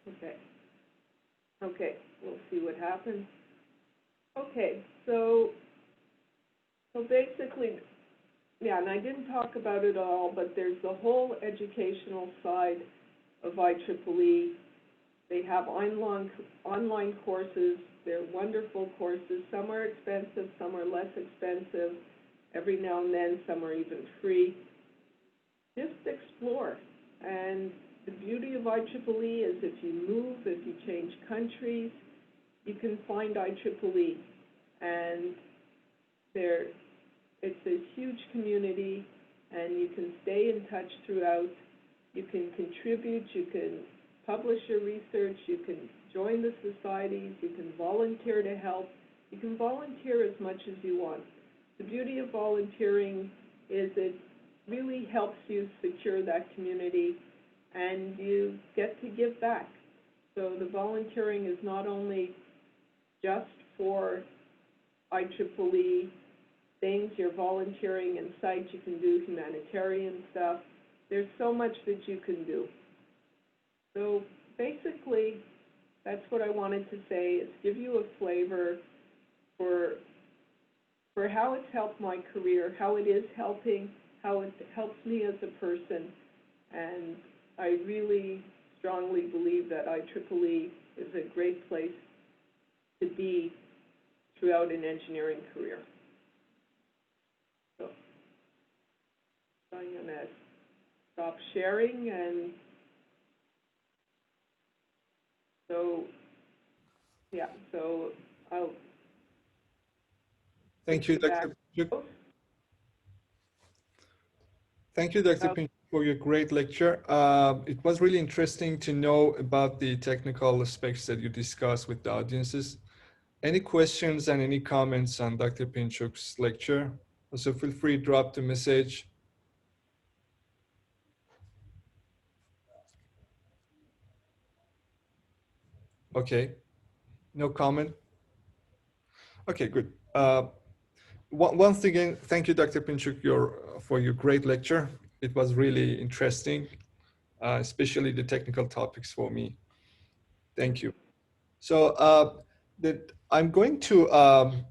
Okay. Okay, we'll see what happens. Okay, so basically, yeah, and I didn't talk about it all, but there's the whole educational side of IEEE. They have online courses. They're wonderful courses. Some are expensive, some are less expensive. Every now and then, some are even free. Just explore. And the beauty of IEEE is if you move, if you change countries, you can find IEEE. And it's a huge community, and you can stay in touch throughout. You can contribute, you can publish your research, you can join the societies, you can volunteer to help. You can volunteer as much as you want. The beauty of volunteering is it really helps you secure that community, and you get to give back. So the volunteering is not only just for IEEE things, you're volunteering in sites, you can do humanitarian stuff. There's so much that you can do. So basically, that's what I wanted to say, is give you a flavor for how it's helped my career, how it is helping, how it helps me as a person. And I really strongly believe that IEEE is a great place to be throughout an engineering career. So I'm going to stop sharing, and so, yeah, so I'll... Thank you, Dr. Pinchuk. Thank you, Dr. Pinchuk, for your great lecture. It was really interesting to know about the technical aspects that you discussed with the audiences. Any questions and any comments on Dr. Pinchuk's lecture? Also, feel free to drop the message. Okay, no comment. Okay, good. Once again, thank you, Dr. Pinchuk, for your great lecture. It was really interesting, especially the technical topics for me. Thank you. So I'm going to,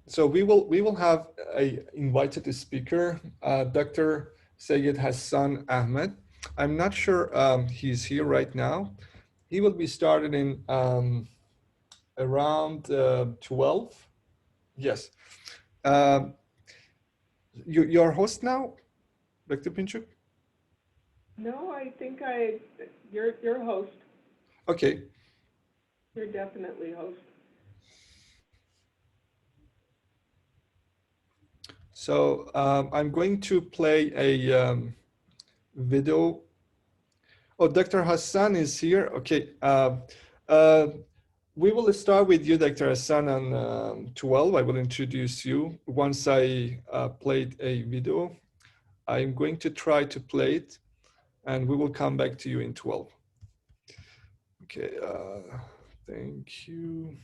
so we will have a invited speaker, Dr. Syed Hassan Ahmed. I'm not sure he's here right now. He will be started in around 12. Yes. You're host now, Dr. Pinchuk? No, I think you're host. Okay. You're definitely host. So I'm going to play a video. Oh, Dr. Hassan is here. Okay. We will start with you, Dr. Hassan, on 12. I will introduce you. Once I played a video, I'm going to try to play it, and we will come back to you in 12. Okay, thank you.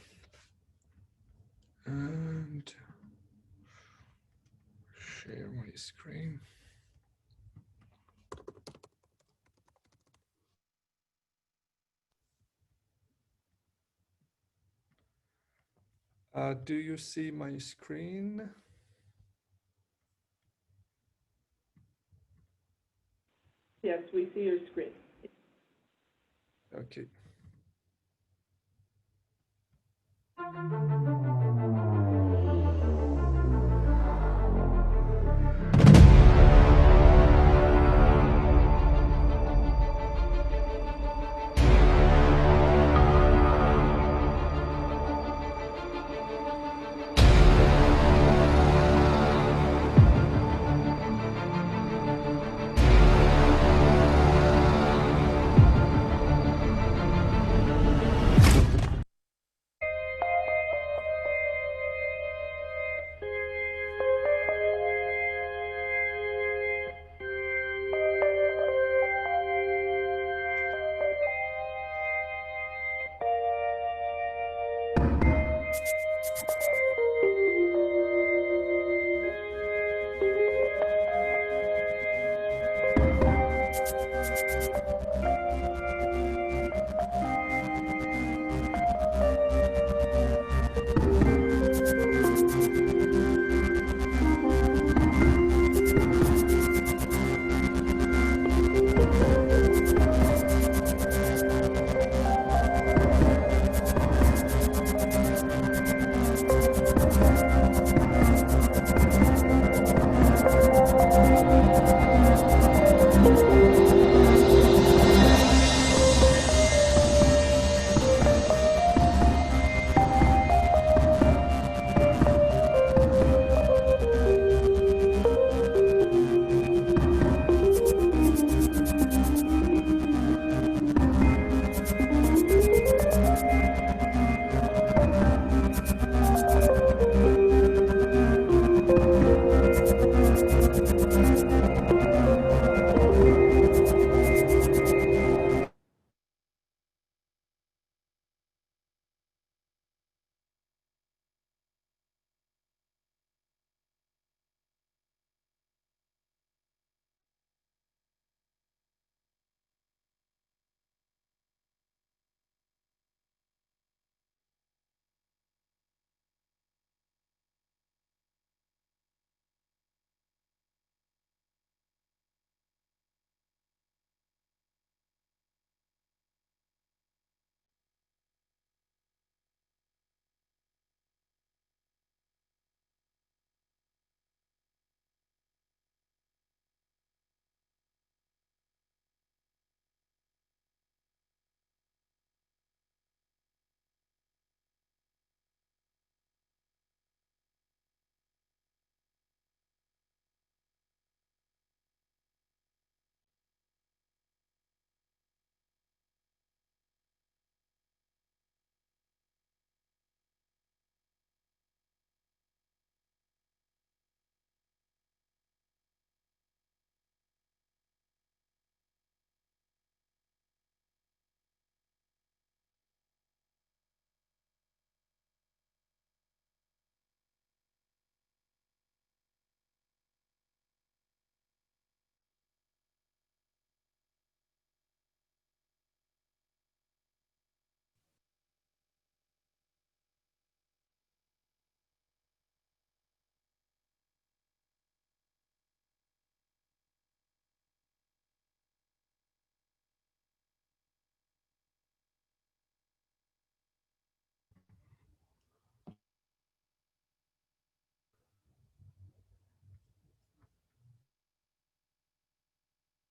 And share my screen. Do you see my screen? Yes, we see your screen. Okay.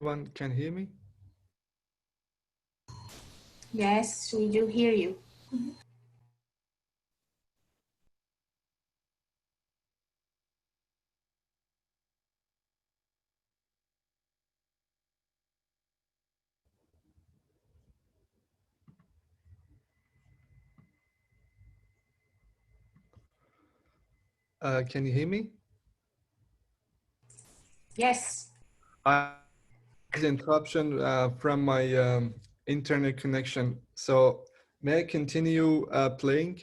Everyone can hear me? Yes, we do hear you. Can you hear me? Yes. Interruption from my internet connection. So may I continue playing?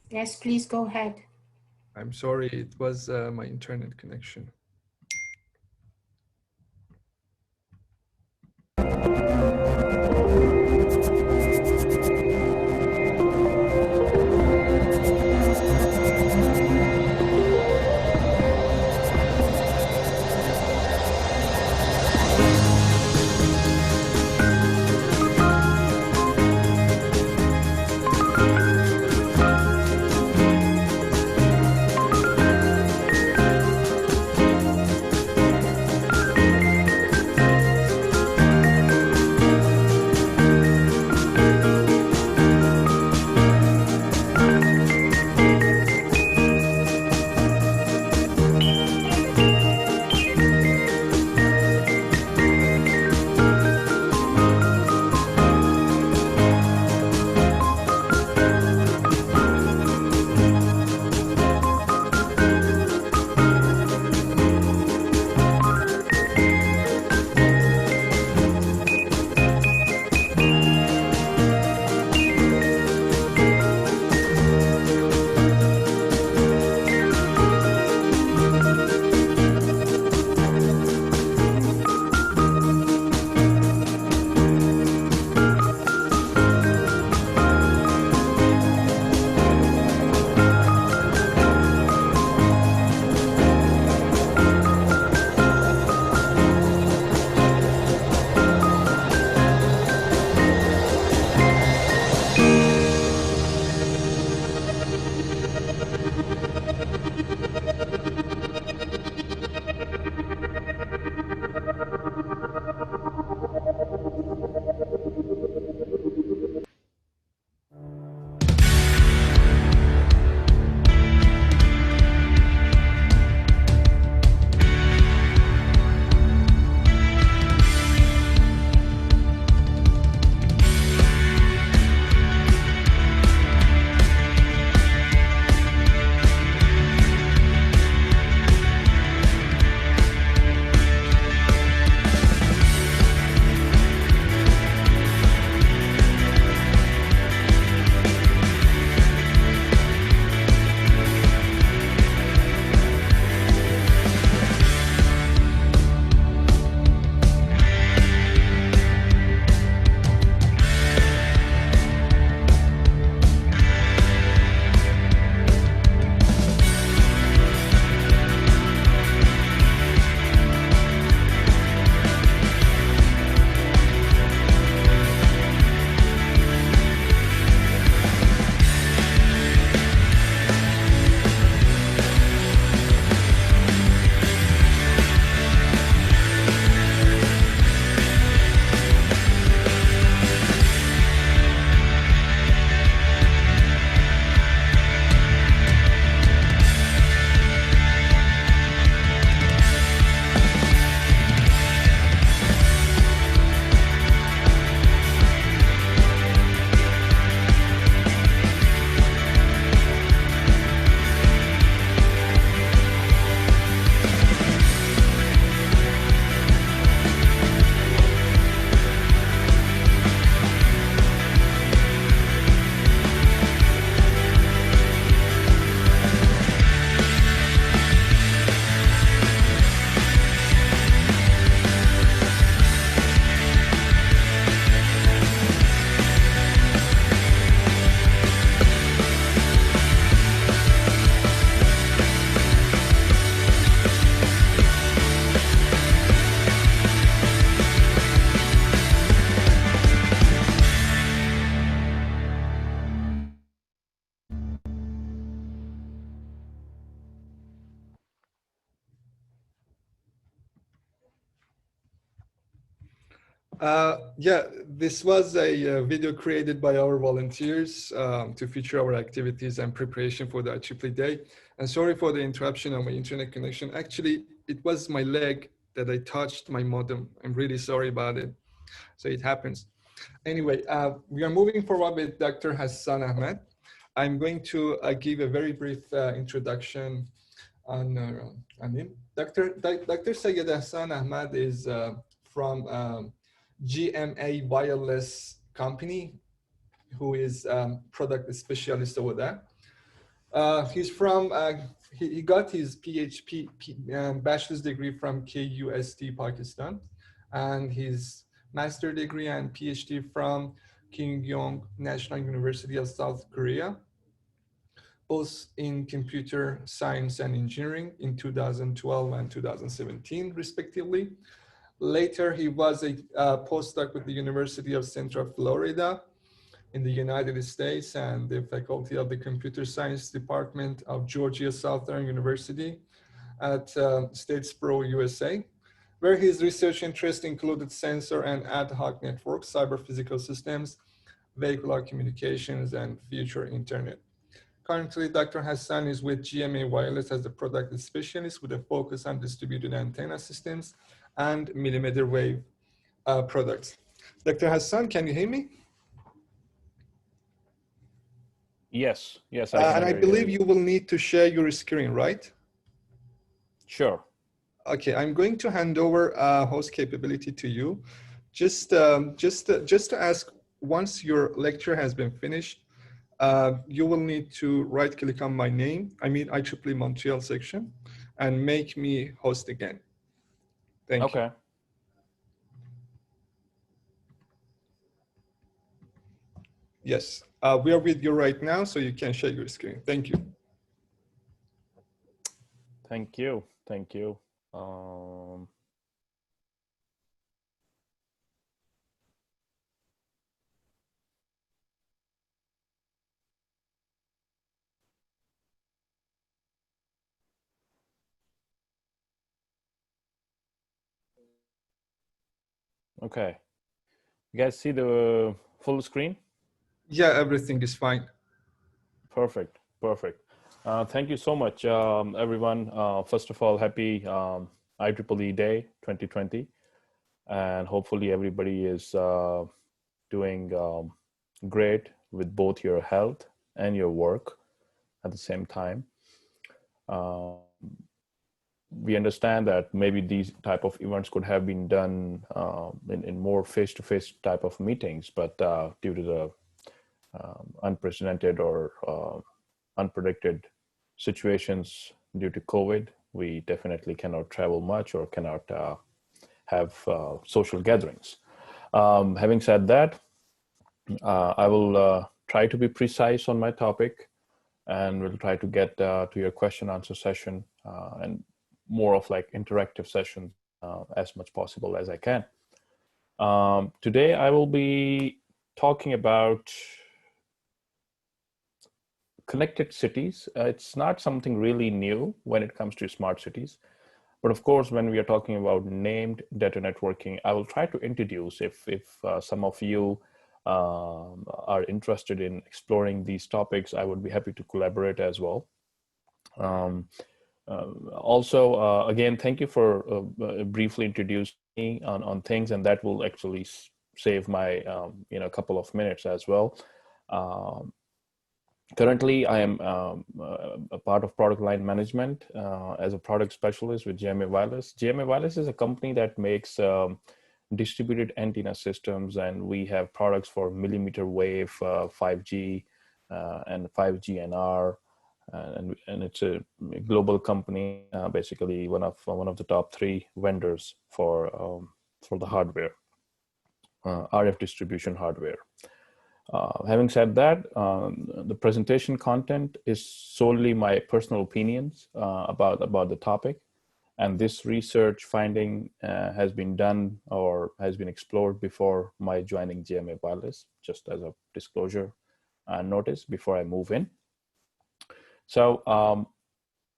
Yes, please go ahead. I'm sorry, it was my internet connection. Yeah, this was a video created by our volunteers to feature our activities and preparation for the IEEE Day. And sorry for the interruption on my internet connection. Actually, it was my leg that I touched my modem. I'm really sorry about it. So it happens. Anyway, we are moving forward with Dr. Hassan Ahmed. I'm going to give a very brief introduction on him. Dr. Syed Hassan Ahmed is from GMA Wireless Company, who is product specialist over there. He's from, he got his PhD, bachelor's degree from KUST, Pakistan, and his master degree and PhD from Kyungyong National University of South Korea, both in computer science and engineering in 2012 and 2017, respectively. Later, he was a postdoc with the University of Central Florida in the United States and the faculty of the Computer Science Department of Georgia Southern University at Statesboro, USA, where his research interests included sensor and ad hoc networks, cyber physical systems, vehicular communications, and future internet. Currently, Dr. Hassan is with GMA Wireless as a product specialist with a focus on distributed antenna systems and millimeter wave products. Dr. Hassan, can you hear me? Yes, yes, And I believe you will need to share your screen, right? Sure. Okay, I'm going to hand over host capability to you. Just to ask, once your lecture has been finished, you will need to right click on my name, I mean IEEE Montreal section, and make me host again. Thank you. Yes, we are with you right now, so you can share your screen. Thank you. Thank you. Thank you. Okay. You guys see the full screen? Yeah, everything is fine. Perfect. Perfect. Thank you so much, everyone. First of all, happy IEEE Day 2020. And hopefully everybody is doing great with both your health and your work at the same time. We understand that maybe these type of events could have been done in more face-to-face type of meetings, but due to the unprecedented or unpredicted situations due to COVID, we definitely cannot travel much or cannot have social gatherings. Having said that, I will try to be precise on my topic, and we'll try to get to your question answer session and more of like interactive sessions as much possible as I can. Today I will be talking about connected cities. It's not something really new when it comes to smart cities. But of course, when we are talking about named data networking, I will try to introduce, if some of you are interested in exploring these topics, I would be happy to collaborate as well. Also, again, thank you for briefly introducing me on things, and that will actually save my couple of minutes as well. Currently, I am a part of product line management as a product specialist with GMA Wireless. GMA Wireless is a company that makes distributed antenna systems, and we have products for millimeter wave, 5G, and 5G NR, and it's a global company, basically one of the top 3 vendors for the hardware, RF distribution hardware. Having said that, the presentation content is solely my personal opinions about the topic, and this research finding has been done or has been explored before my joining GMA Wireless, just as a disclosure notice before I move in. So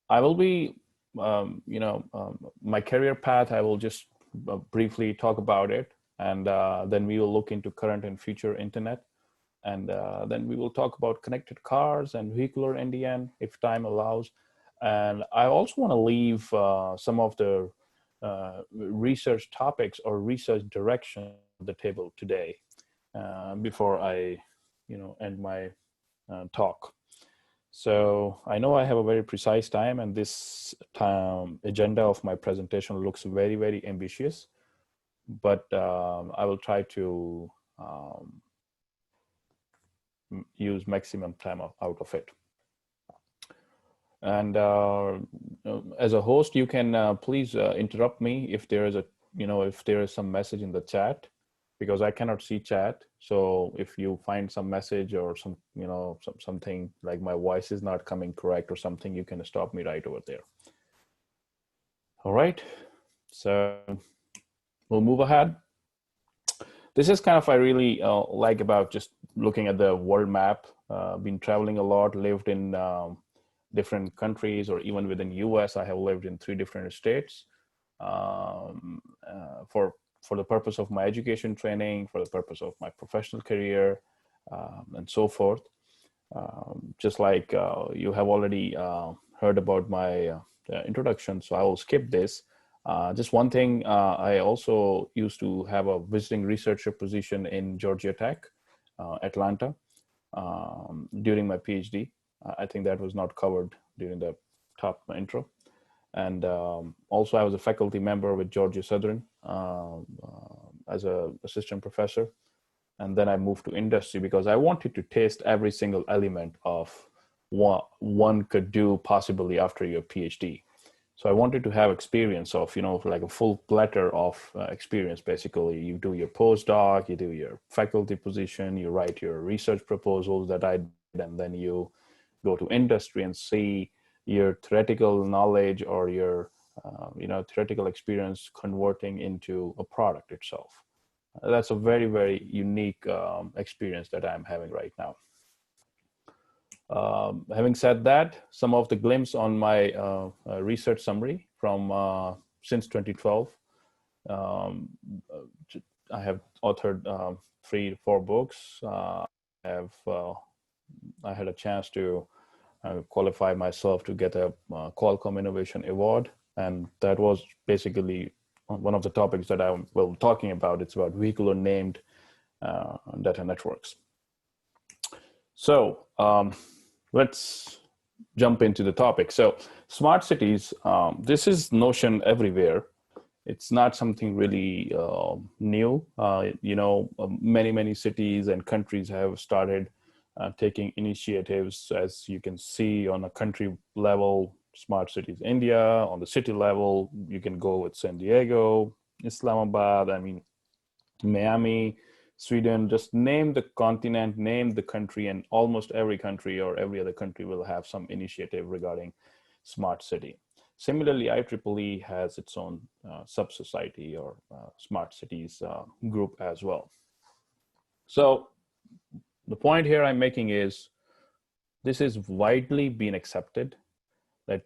I will be, my career path, I will just briefly talk about it, and then we will look into current and future internet, and then we will talk about connected cars and vehicular NDN if time allows. And I also want to leave some of the research topics or research direction on the table today before I, end my talk. So I know I have a very precise time, and this agenda of my presentation looks very, very ambitious, but I will try to use maximum time out of it. And as a host, you can please interrupt me if there is if there is some message in the chat, because I cannot see chat. So if you find some message or something like my voice is not coming correct or something, you can stop me right over there. All right, so we'll move ahead. This is kind of I really like about just looking at the world map. Been traveling a lot, lived in different countries, or even within US, I have lived in 3 different states for the purpose of my education training, for the purpose of my professional career, and so forth. Just like you have already heard about my introduction, so I will skip this. Just one thing, I also used to have a visiting researcher position in Georgia Tech, Atlanta, during my PhD. I think that was not covered during the top intro. And also I was a faculty member with Georgia Southern as an assistant professor. And then I moved to industry because I wanted to taste every single element of what one could do possibly after your PhD. So I wanted to have experience of, like a full platter of experience. Basically, you do your postdoc, you do your faculty position, you write your research proposals that I did, and then you go to industry and see your theoretical knowledge or your theoretical experience converting into a product itself. That's a very, very unique experience that I'm having right now. Having said that, some of the glimpse on my research summary from since 2012. I have authored 3 to 4 books. I had a chance to qualify myself to get a Qualcomm Innovation Award, and that was basically one of the topics that I will be talking about. It's about vehicular named data networks. So let's jump into the topic. So smart cities, this is notion everywhere. It's not something really new. Many cities and countries have started taking initiatives, as you can see on a country level, Smart Cities India. On the city level, you can go with San Diego, Islamabad, Miami, Sweden. Just name the continent, name the country, and almost every country or every other country will have some initiative regarding smart city. Similarly, IEEE has its own sub-society or smart cities group as well. So the point here I'm making is this is widely being accepted that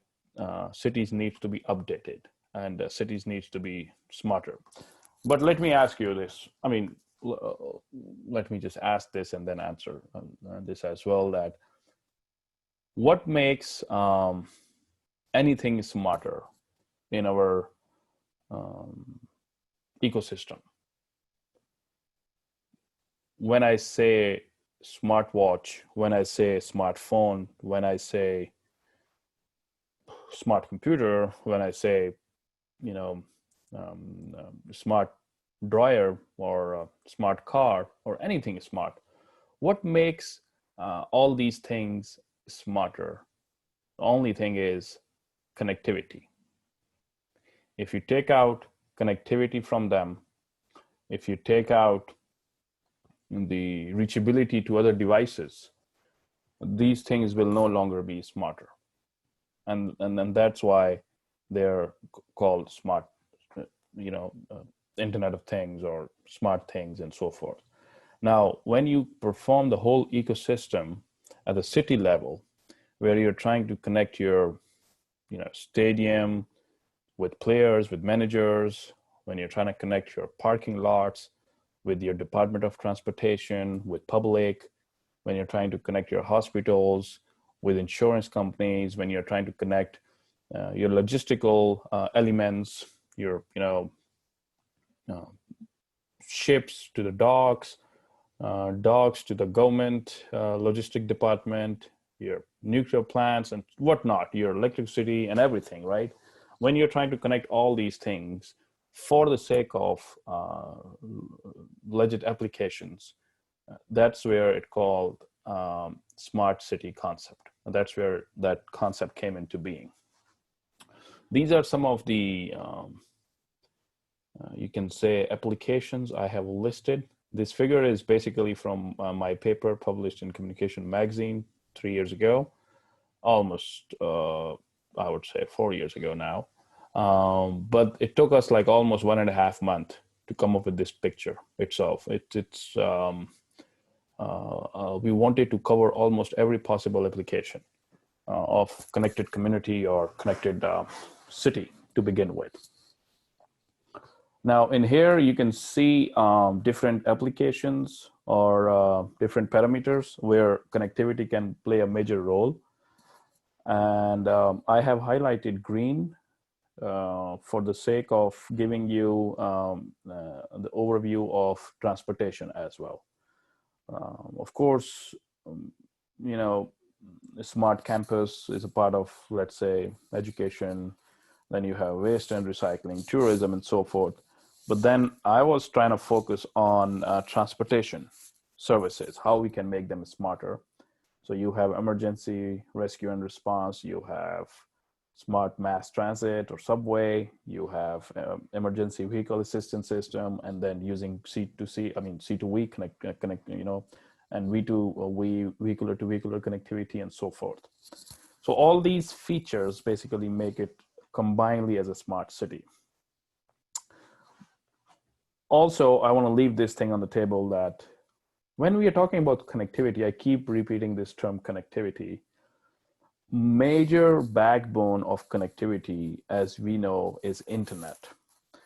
cities need to be updated and cities need to be smarter. But let me ask you this. Let me just ask this and then answer this as well, that what makes anything smarter in our ecosystem? When I say smartwatch, when I say smartphone, when I say smart computer, when I say, smart dryer or smart car or anything smart, what makes all these things smarter? The only thing is connectivity. If you take out connectivity from them, if you take out the reachability to other devices, these things will no longer be smarter. And then that's why they're called smart, Internet of Things or smart things and so forth. Now, when you perform the whole ecosystem at the city level, where you're trying to connect your, stadium with players, with managers, when you're trying to connect your parking lots, with your Department of Transportation, with public, when you're trying to connect your hospitals, with insurance companies, when you're trying to connect your logistical elements, your ships to the docks, docks to the government logistic department, your nuclear plants and whatnot, your electricity and everything, right? When you're trying to connect all these things for the sake of legit applications, that's where it called smart city concept. And that's where that concept came into being. These are some of the, you can say, applications I have listed. This figure is basically from my paper published in Communication Magazine 3 years ago, almost, I would say 4 years ago now. But it took us like almost 1.5 months to come up with this picture itself. We wanted to cover almost every possible application of connected community or connected city to begin with. Now in here, you can see different applications or different parameters where connectivity can play a major role. And I have highlighted green for the sake of giving you the overview of transportation as well. Of course, you know, a smart campus is a part of, let's say, education. Then you have waste and recycling, tourism, and so forth. But then I was trying to focus on transportation services, how we can make them smarter. So you have emergency rescue and response, you have smart mass transit or subway, you have emergency vehicle assistance system, and then using C2V connect, you know, and V2V vehicular to vehicular connectivity and so forth. So all these features basically make it combinedly as a smart city. Also, I want to leave this thing on the table that when we are talking about connectivity, I keep repeating this term connectivity. Major backbone of connectivity, as we know, is internet.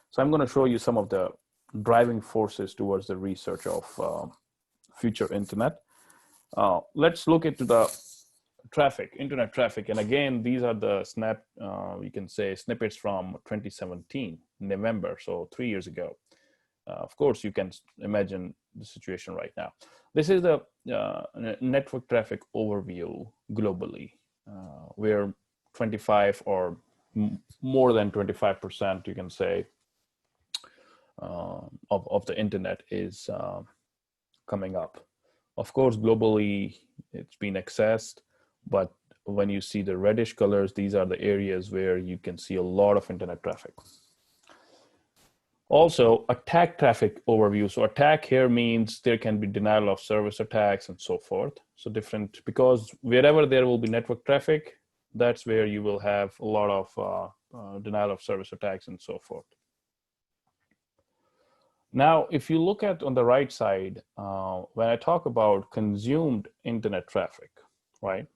So I'm going to show you some of the driving forces towards the research of future internet. Let's look into the traffic, internet traffic. And again, these are the you can say snippets from 2017, November, so 3 years ago. Of course, you can imagine the situation right now. This is the network traffic overview globally, where 25 or more than 25%, you can say, of the internet is coming up. Of course, globally, it's been accessed, but when you see the reddish colors, these are the areas where you can see a lot of internet traffic. Also, attack traffic overview. So attack here means there can be denial of service attacks and so forth. So different, because wherever there will be network traffic, that's where you will have a lot of denial of service attacks and so forth. Now, if you look at on the right side, when I talk about consumed internet traffic, right,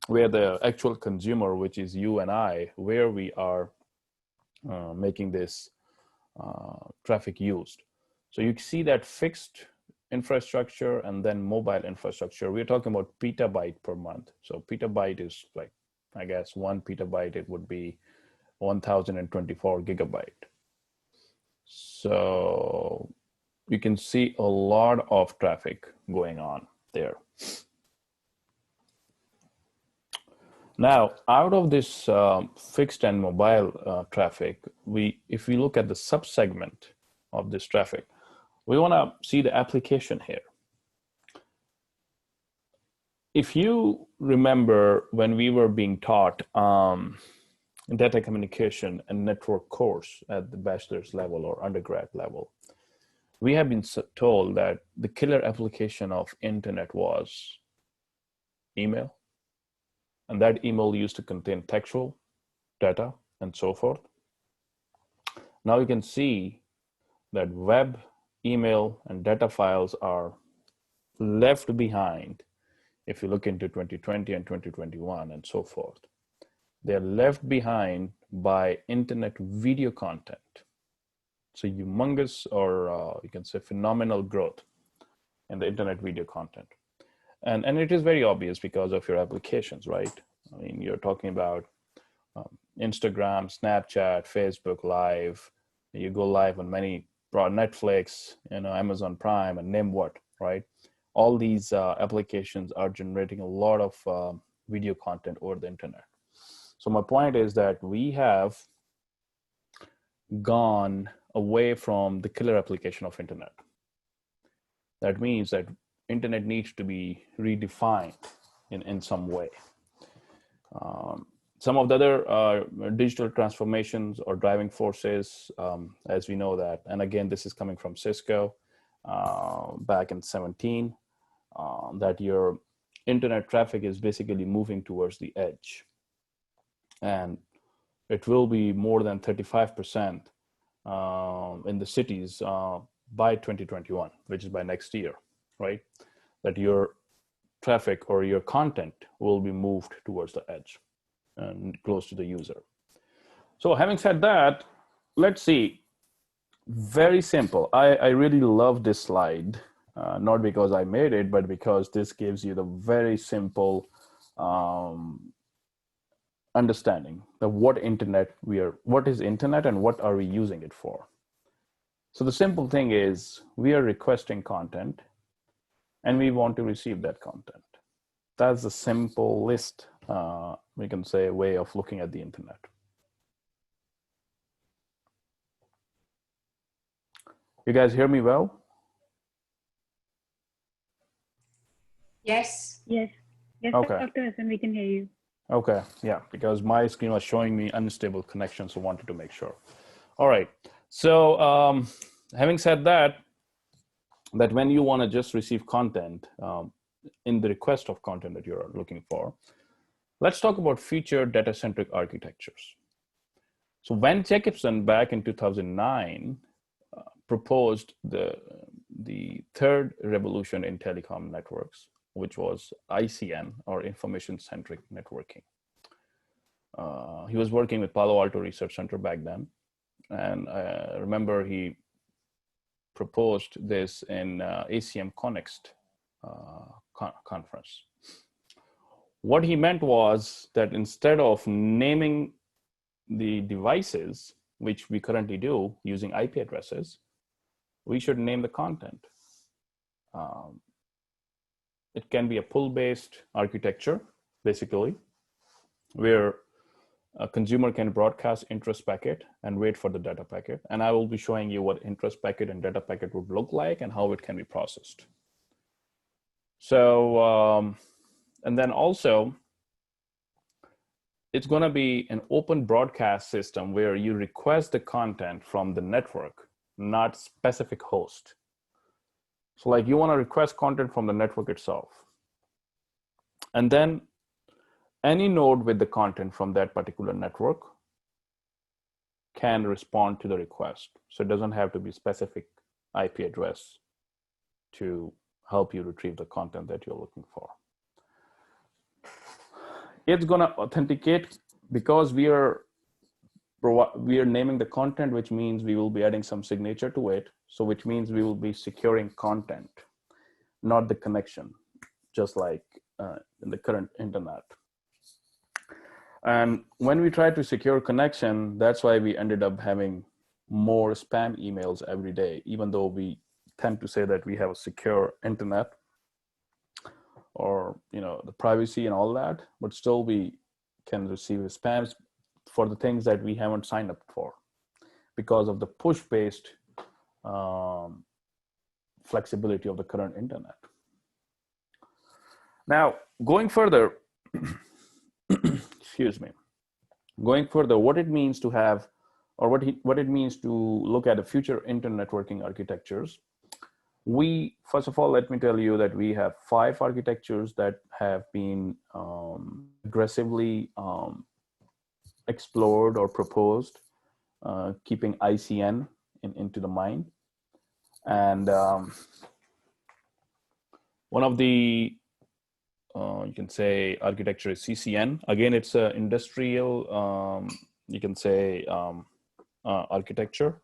where the actual consumer, which is you and I, where we are making this traffic used. So you see that fixed infrastructure and then mobile infrastructure. We're talking about petabyte per month. So petabyte is like, I guess 1 petabyte, it would be 1024 gigabyte. So you can see a lot of traffic going on there. Now, out of this fixed and mobile traffic, if we look at the subsegment of this traffic, we want to see the application here. If you remember when we were being taught data communication and network course at the bachelor's level or undergrad level, we have been told that the killer application of internet was email. And that email used to contain textual data and so forth. Now you can see that web, email, and data files are left behind if you look into 2020 and 2021 and so forth. They're left behind by internet video content. It's a humongous, or you can say phenomenal growth in the internet video content. And it is very obvious because of your applications, right? I mean, you're talking about Instagram, Snapchat, Facebook Live. You go live on many, Netflix, Amazon Prime, and name what, right? All these applications are generating a lot of video content over the internet. So my point is that we have gone away from the killer application of internet. That means that internet needs to be redefined in some way. Some of the other digital transformations or driving forces, as we know that, and again, this is coming from Cisco back in 17, that your internet traffic is basically moving towards the edge. And it will be more than 35% in the cities by 2021, which is by next year, right? That your traffic or your content will be moved towards the edge and close to the user. So having said that, let's see, very simple. I really love this slide, not because I made it, but because this gives you the very simple understanding of what is internet and what are we using it for. So the simple thing is we are requesting content and we want to receive that content. That's the simplest, we can say, way of looking at the internet. You guys hear me well? Yes. Yes. Yes, Okay. Dr. Hassan, we can hear you. Okay, yeah, because my screen was showing me unstable connection, so wanted to make sure. All right, so having said that, when you want to just receive content in the request of content that you're looking for, let's talk about future data-centric architectures. So when Jacobson back in 2009 proposed the third revolution in telecom networks, which was ICN, or information-centric networking. He was working with Palo Alto Research Center back then. And I remember he proposed this in ACM Connext conference. What he meant was that instead of naming the devices, which we currently do using IP addresses, we should name the content. It can be a pull-based architecture, basically, where a consumer can broadcast interest packet and wait for the data packet. And I will be showing you what interest packet and data packet would look like and how it can be processed. So, and then also, it's going to be an open broadcast system where you request the content from the network, not specific host. So like you want to request content from the network itself. And then any node with the content from that particular network can respond to the request. So it doesn't have to be specific IP address to help you retrieve the content that you're looking for. It's going to authenticate because we are naming the content, which means we will be adding some signature to it. So which means we will be securing content, not the connection, just like in the current internet. And when we try to secure connection, that's why we ended up having more spam emails every day, even though we tend to say that we have a secure internet or the privacy and all that, but still we can receive spams for the things that we haven't signed up for because of the push-based flexibility of the current internet. Now, going further, excuse me, going further, what it means to have, or what it means to look at the future internet networking architectures. First of all, let me tell you that we have 5 architectures that have been aggressively explored or proposed, keeping ICN into the mind. And one of the, you can say, architecture is CCN. Again, it's an industrial, you can say, architecture,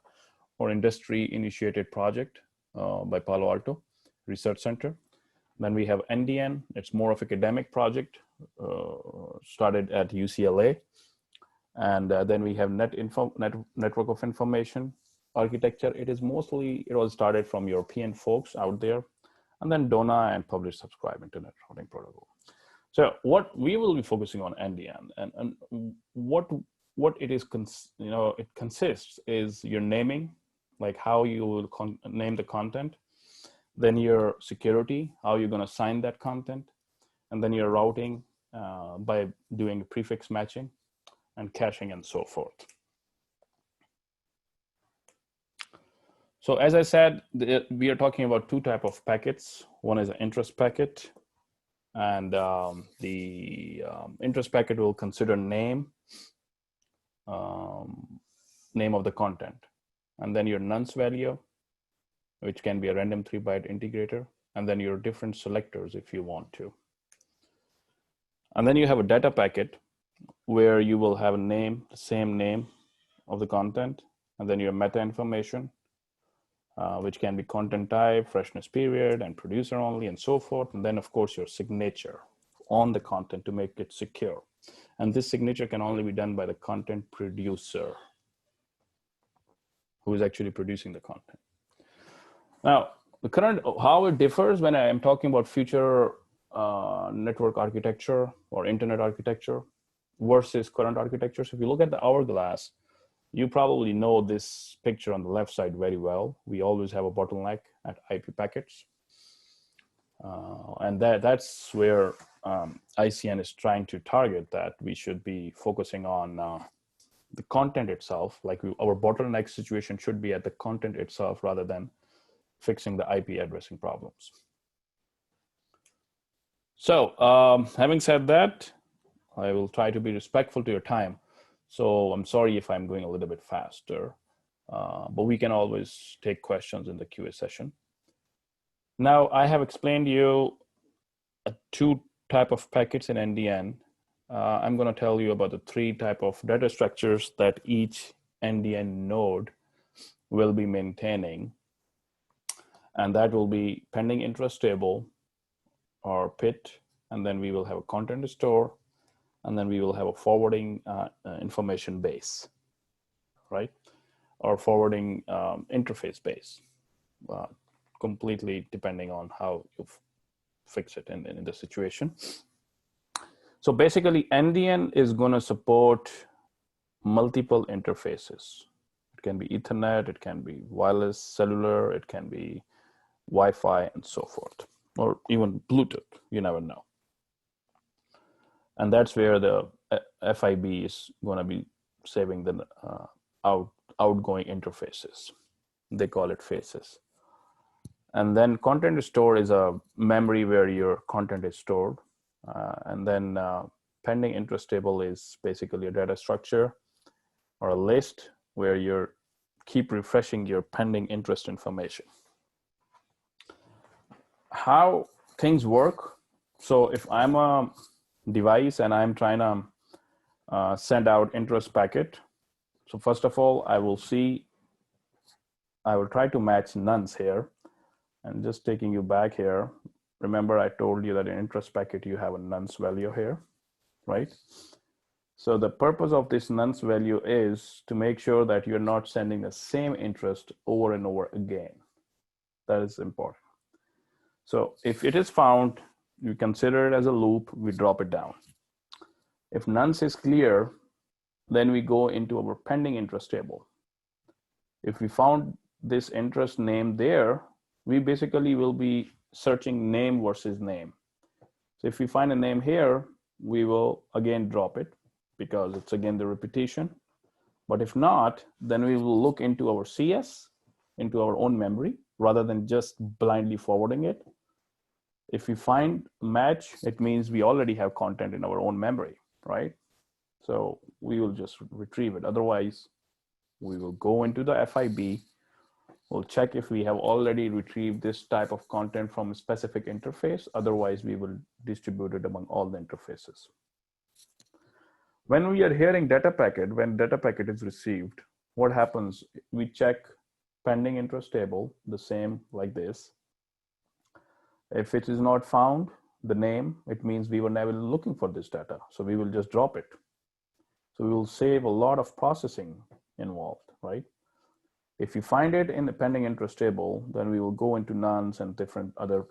or industry-initiated project by Palo Alto Research Center. Then we have NDN. It's more of academic project started at UCLA. And then we have Network of Information Architecture. It was started from European folks out there. And then DONA and Publish Subscribe Internet Routing Protocol. So what we will be focusing on NDN, and what it is, it consists is your naming, like how you will name the content, then your security, how you're going to sign that content, and then your routing by doing prefix matching and caching and so forth. So as I said, we are talking about two types of packets. One is an interest packet, and the interest packet will consider name of the content, and then your nonce value, which can be a random 3-byte integrator, and then your different selectors if you want to. And then you have a data packet where you will have a name, the same name of the content, and then your meta information, which can be content type, freshness period, and producer only, and so forth. And then of course your signature on the content to make it secure. And this signature can only be done by the content producer who is actually producing the content. Now, how it differs when I am talking about future network architecture or internet architecture versus current architecture. So if you look at the hourglass, you probably know this picture on the left side very well. We always have a bottleneck at IP packets. And that's where ICN is trying to target, that we should be focusing on the content itself. Like our bottleneck situation should be at the content itself rather than fixing the IP addressing problems. So having said that, I will try to be respectful to your time. So I'm sorry if I'm going a little bit faster, but we can always take questions in the QA session. Now I have explained you two types of packets in NDN. I'm going to tell you about the 3 types of data structures that each NDN node will be maintaining. And that will be pending interest table or PIT, and then we will have a content store, and then we will have a forwarding information base, right? Or forwarding interface base, completely depending on how you fix it in the situation. So basically NDN is going to support multiple interfaces. It can be Ethernet, it can be wireless, cellular, it can be Wi-Fi and so forth, or even Bluetooth, you never know. And that's where the FIB is going to be saving the outgoing interfaces. They call it faces. And then content store is a memory where your content is stored. And then pending interest table is basically a data structure or a list where you keep refreshing your pending interest information. How things work. So if I'm a device and I'm trying to send out interest packet. So first of all, I will try to match nonce here, and just taking you back here. Remember I told you that in interest packet, you have a nonce value here, right? So the purpose of this nonce value is to make sure that you're not sending the same interest over and over again. That is important. So if it is found, you consider it as a loop, we drop it down. If nonce is clear, then we go into our pending interest table. If we found this interest name there, we basically will be searching name versus name. So if we find a name here, we will again drop it because it's again the repetition. But if not, then we will look into our CS, into our own memory, rather than just blindly forwarding it. If we find a match, it means we already have content in our own memory, right? So we will just retrieve it. Otherwise, we will go into the FIB. We'll check if we have already retrieved this type of content from a specific interface. Otherwise, we will distribute it among all the interfaces. When we are hearing data packet, when data packet is received, what happens? We check pending interest table, the same like this. If it is not found, the name, it means we were never looking for this data. So we will just drop it. So we will save a lot of processing involved, right? If you find it in the pending interest table, then we will go into nones and different other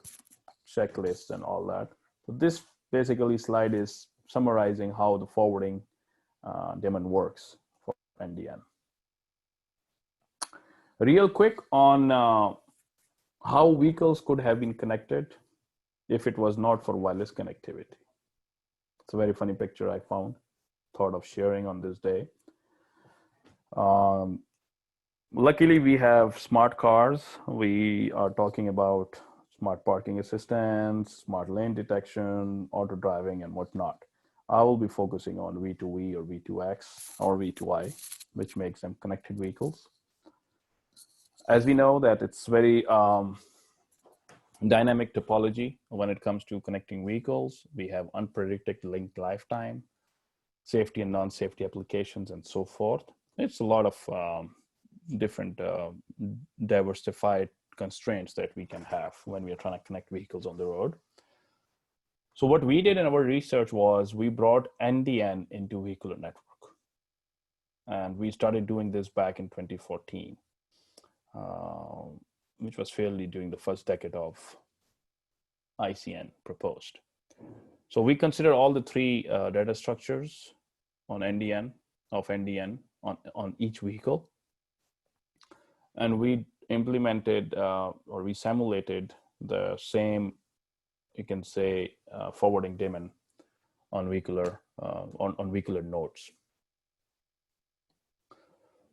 checklists and all that. So this basically slide is summarizing how the forwarding daemon works for NDN. Real quick on how vehicles could have been connected if it was not for wireless connectivity. It's a very funny picture I found, thought of sharing on this day. Luckily, we have smart cars. We are talking about smart parking assistance, smart lane detection, auto driving, and whatnot. I will be focusing on V2V or V2X or V2I, which makes them connected vehicles. As we know that it's very dynamic topology when it comes to connecting vehicles. We have unpredicted linked lifetime, safety and non-safety applications, and so forth. It's a lot of different diversified constraints that we can have when we are trying to connect vehicles on the road. So what we did in our research was we brought NDN into vehicular network. And we started doing this back in 2014, which was fairly during the first decade of ICN proposed. So we consider all the three data structures on NDN, on each vehicle. And we implemented or we simulated the same, you can say, forwarding daemon on vehicular nodes.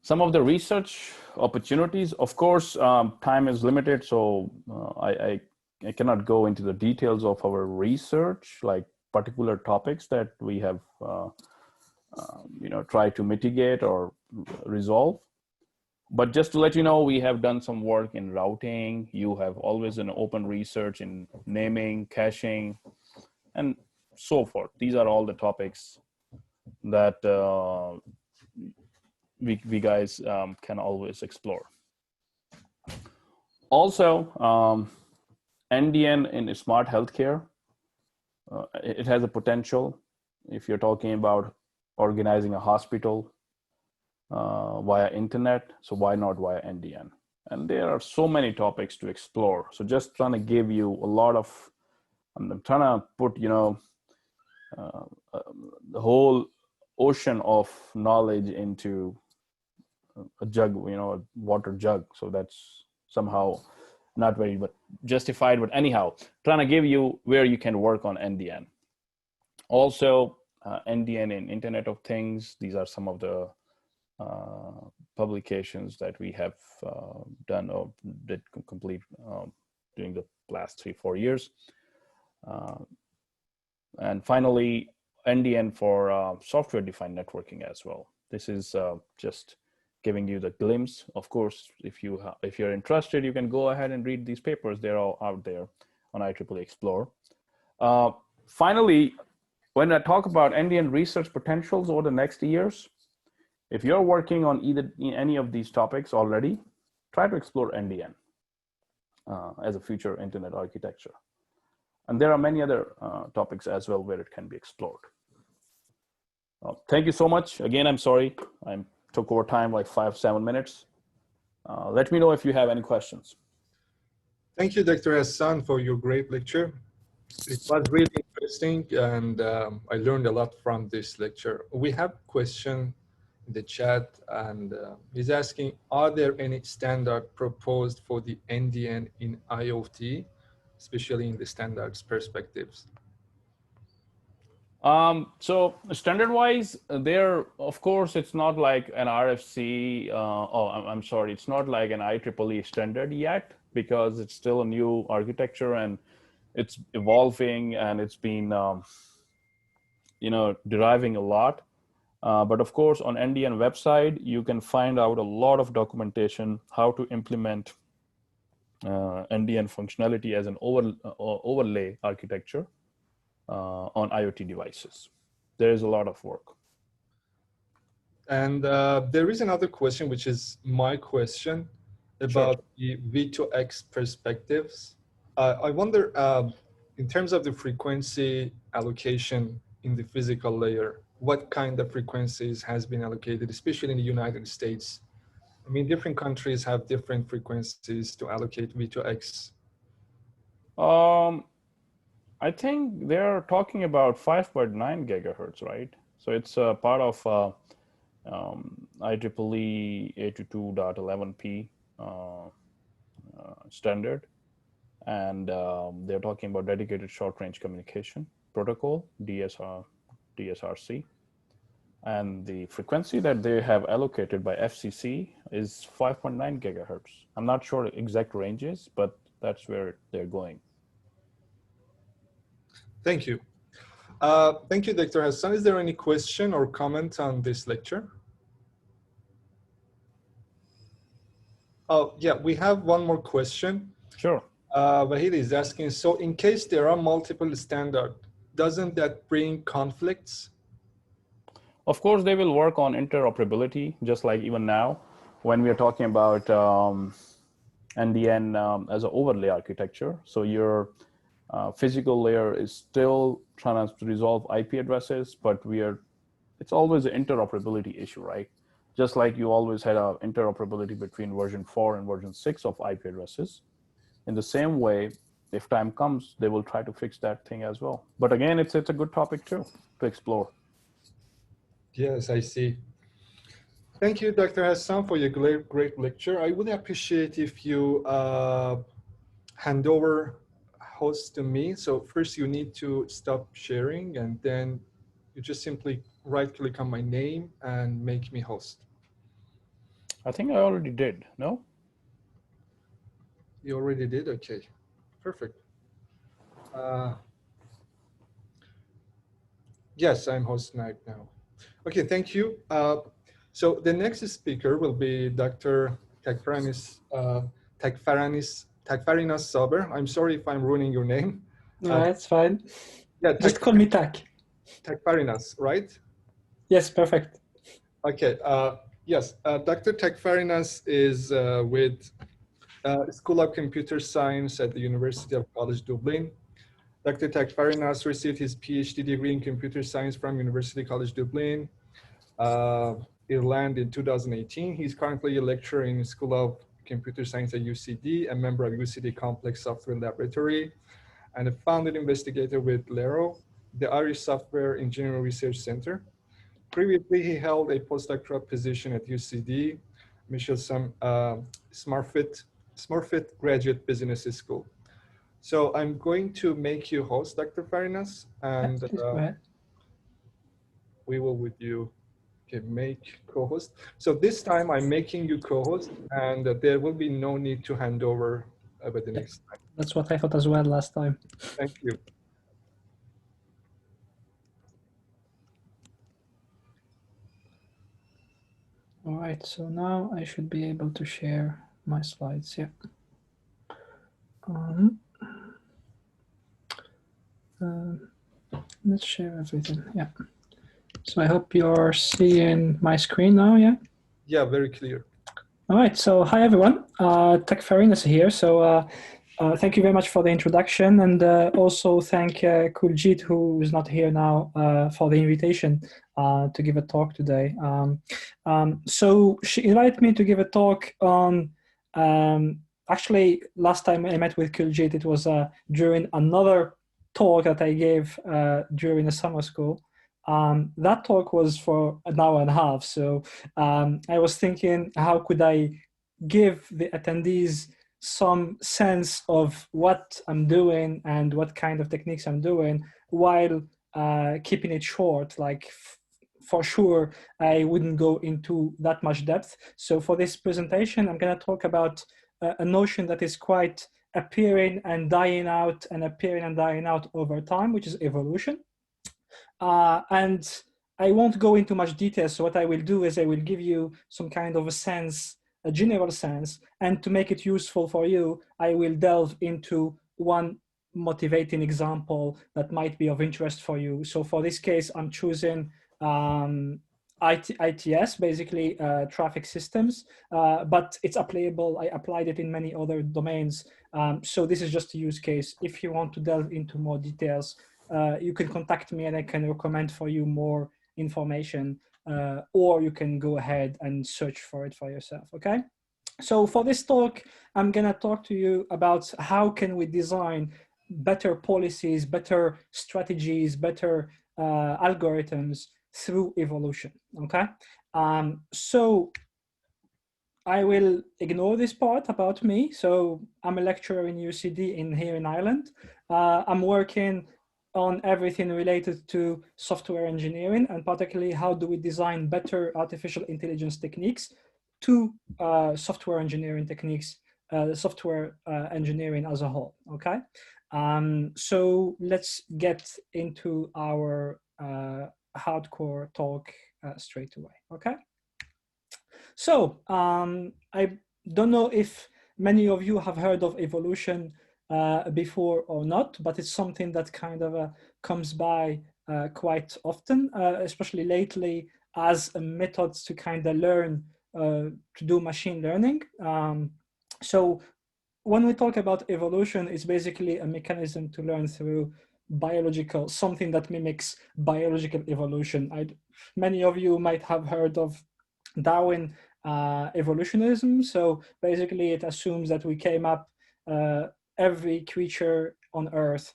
Some of the research opportunities, of course, time is limited, so I cannot go into the details of our research, like particular topics that we have tried to mitigate or resolve. But just to let you know, we have done some work in routing. You have always an open research in naming, caching, and so forth. These are all the topics that we guys can always explore. Also, NDN in smart healthcare, it has a potential if you're talking about organizing a hospital via internet, so why not via NDN? And there are so many topics to explore. So just trying to give you a lot of, I'm trying to put, the whole ocean of knowledge into a jug, a water jug. So that's somehow not very but justified, but anyhow, trying to give you where you can work on NDN. Also, NDN in Internet of Things. These are some of the publications that we have done or did complete during the last 3-4 years. And finally, NDN for software-defined networking as well. This is just giving you the glimpse. Of course, if you're interested, you can go ahead and read these papers. They're all out there on IEEE Explore. Finally, when I talk about NDN research potentials over the next years, if you're working on any of these topics already, try to explore NDN as a future internet architecture. And there are many other topics as well where it can be explored. Thank you so much. Again, I'm sorry I took over time like 5-7 minutes. Let me know if you have any questions. Thank you, Dr. Hassan, for your great lecture. It was really interesting, and I learned a lot from this lecture. We have a question in the chat, and he's asking, are there any standard proposed for the NDN in IoT, especially in the standards perspectives? So standard-wise, there, of course, it's not like an RFC. I'm sorry, it's not like an IEEE standard yet, because it's still a new architecture and it's evolving and it's been, deriving a lot. But of course, on NDN website, you can find out a lot of documentation how to implement NDN functionality as an overlay architecture on IoT devices. There is a lot of work. And there is another question, which is my question. about the V2X perspectives. I wonder, in terms of the frequency allocation in the physical layer, what kind of frequencies has been allocated, especially in the United States? I mean, different countries have different frequencies to allocate V2X. I think they're talking about 5.9 gigahertz, right? So it's a part of IEEE 822.11p standard. And they're talking about dedicated short-range communication protocol, DSRC. And the frequency that they have allocated by FCC is 5.9 gigahertz. I'm not sure exact ranges, but that's where they're going. Thank you. Thank you, Dr. Hassan. Is there any question or comment on this lecture? Oh, yeah, we have one more question. Sure. Wahid is asking, so in case there are multiple standards, doesn't that bring conflicts? Of course, they will work on interoperability, just like even now, when we are talking about NDN as an overlay architecture. So your physical layer is still trying to resolve IP addresses, but it's always an interoperability issue, right? Just like you always had an interoperability between version 4 and version 6 of IP addresses. In the same way, if time comes, they will try to fix that thing as well. But again, it's a good topic too to explore. Yes, I see. Thank you, Dr. Hassan, for your great lecture. I would appreciate if you hand over host to me. So first you need to stop sharing, and then you just simply right-click on my name and make me host. I think I already did, no? You already did? Okay, perfect. Yes, I'm host now. Okay, thank you. So the next speaker will be Dr. Takfarinas Saber. I'm sorry if I'm ruining your name. No, it's fine. Yeah, Just call me Tak. Takfarinas, right? Yes, perfect. Okay, yes, Dr. Takfarinas is with School of Computer Science at the University of College Dublin. Dr. Takfarinas received his PhD degree in computer science from University College Dublin, Ireland in 2018. He's currently a lecturer in the School of Computer Science at UCD, a member of UCD Complex Software Laboratory, and a founded investigator with Labeau, the Irish Software Engineering Research Center. Previously, he held a postdoctoral position at UCD, Michel Smurfit Graduate Business School. So I'm going to make you host, Dr. Farinas, and Please go ahead. we will with you. Okay, make co-host. So this time I'm making you co-host, and there will be no need to hand over by the next time. That's what I thought as well last time. Thank you. All right, so now I should be able to share my slides here. Let's share everything, yeah. So I hope you're seeing my screen now, yeah? Yeah, very clear. All right, so hi everyone, Takfarinas here. So thank you very much for the introduction, and also thank Kuljit, who is not here now, for the invitation to give a talk today. So she invited me to give a talk on, actually last time I met with Kuljit, it was during another talk that I gave during the summer school. That talk was for an hour and a half. So I was thinking, how could I give the attendees some sense of what I'm doing and what kind of techniques I'm doing while keeping it short. Like for sure, I wouldn't go into that much depth. So for this presentation, I'm going to talk about a notion that is quite appearing and dying out and appearing and dying out over time, which is evolution. And I won't go into much detail. So what I will do is I will give you some kind of a sense, a general sense, and to make it useful for you, I will delve into one motivating example that might be of interest for you. So for this case, I'm choosing ITS, basically traffic systems, but it's applicable. I applied it in many other domains. So this is just a use case. If you want to delve into more details, you can contact me and I can recommend for you more information, or you can go ahead and search for it for yourself, okay? So for this talk, I'm gonna talk to you about how can we design better policies, better strategies, better algorithms through evolution, okay? So I will ignore this part about me. So I'm a lecturer in UCD here in Ireland. I'm working on everything related to software engineering, and particularly how do we design better artificial intelligence techniques to software engineering techniques, software engineering as a whole, okay? So let's get into our hardcore talk straight away, okay? So I don't know if many of you have heard of evolution before or not, but it's something that kind of comes by quite often, especially lately, as a method to kind of learn to do machine learning. So when we talk about evolution, it's basically a mechanism to learn through biological, something that mimics biological evolution. Many of you might have heard of Darwin evolutionism. So basically it assumes that we came up, every creature on Earth,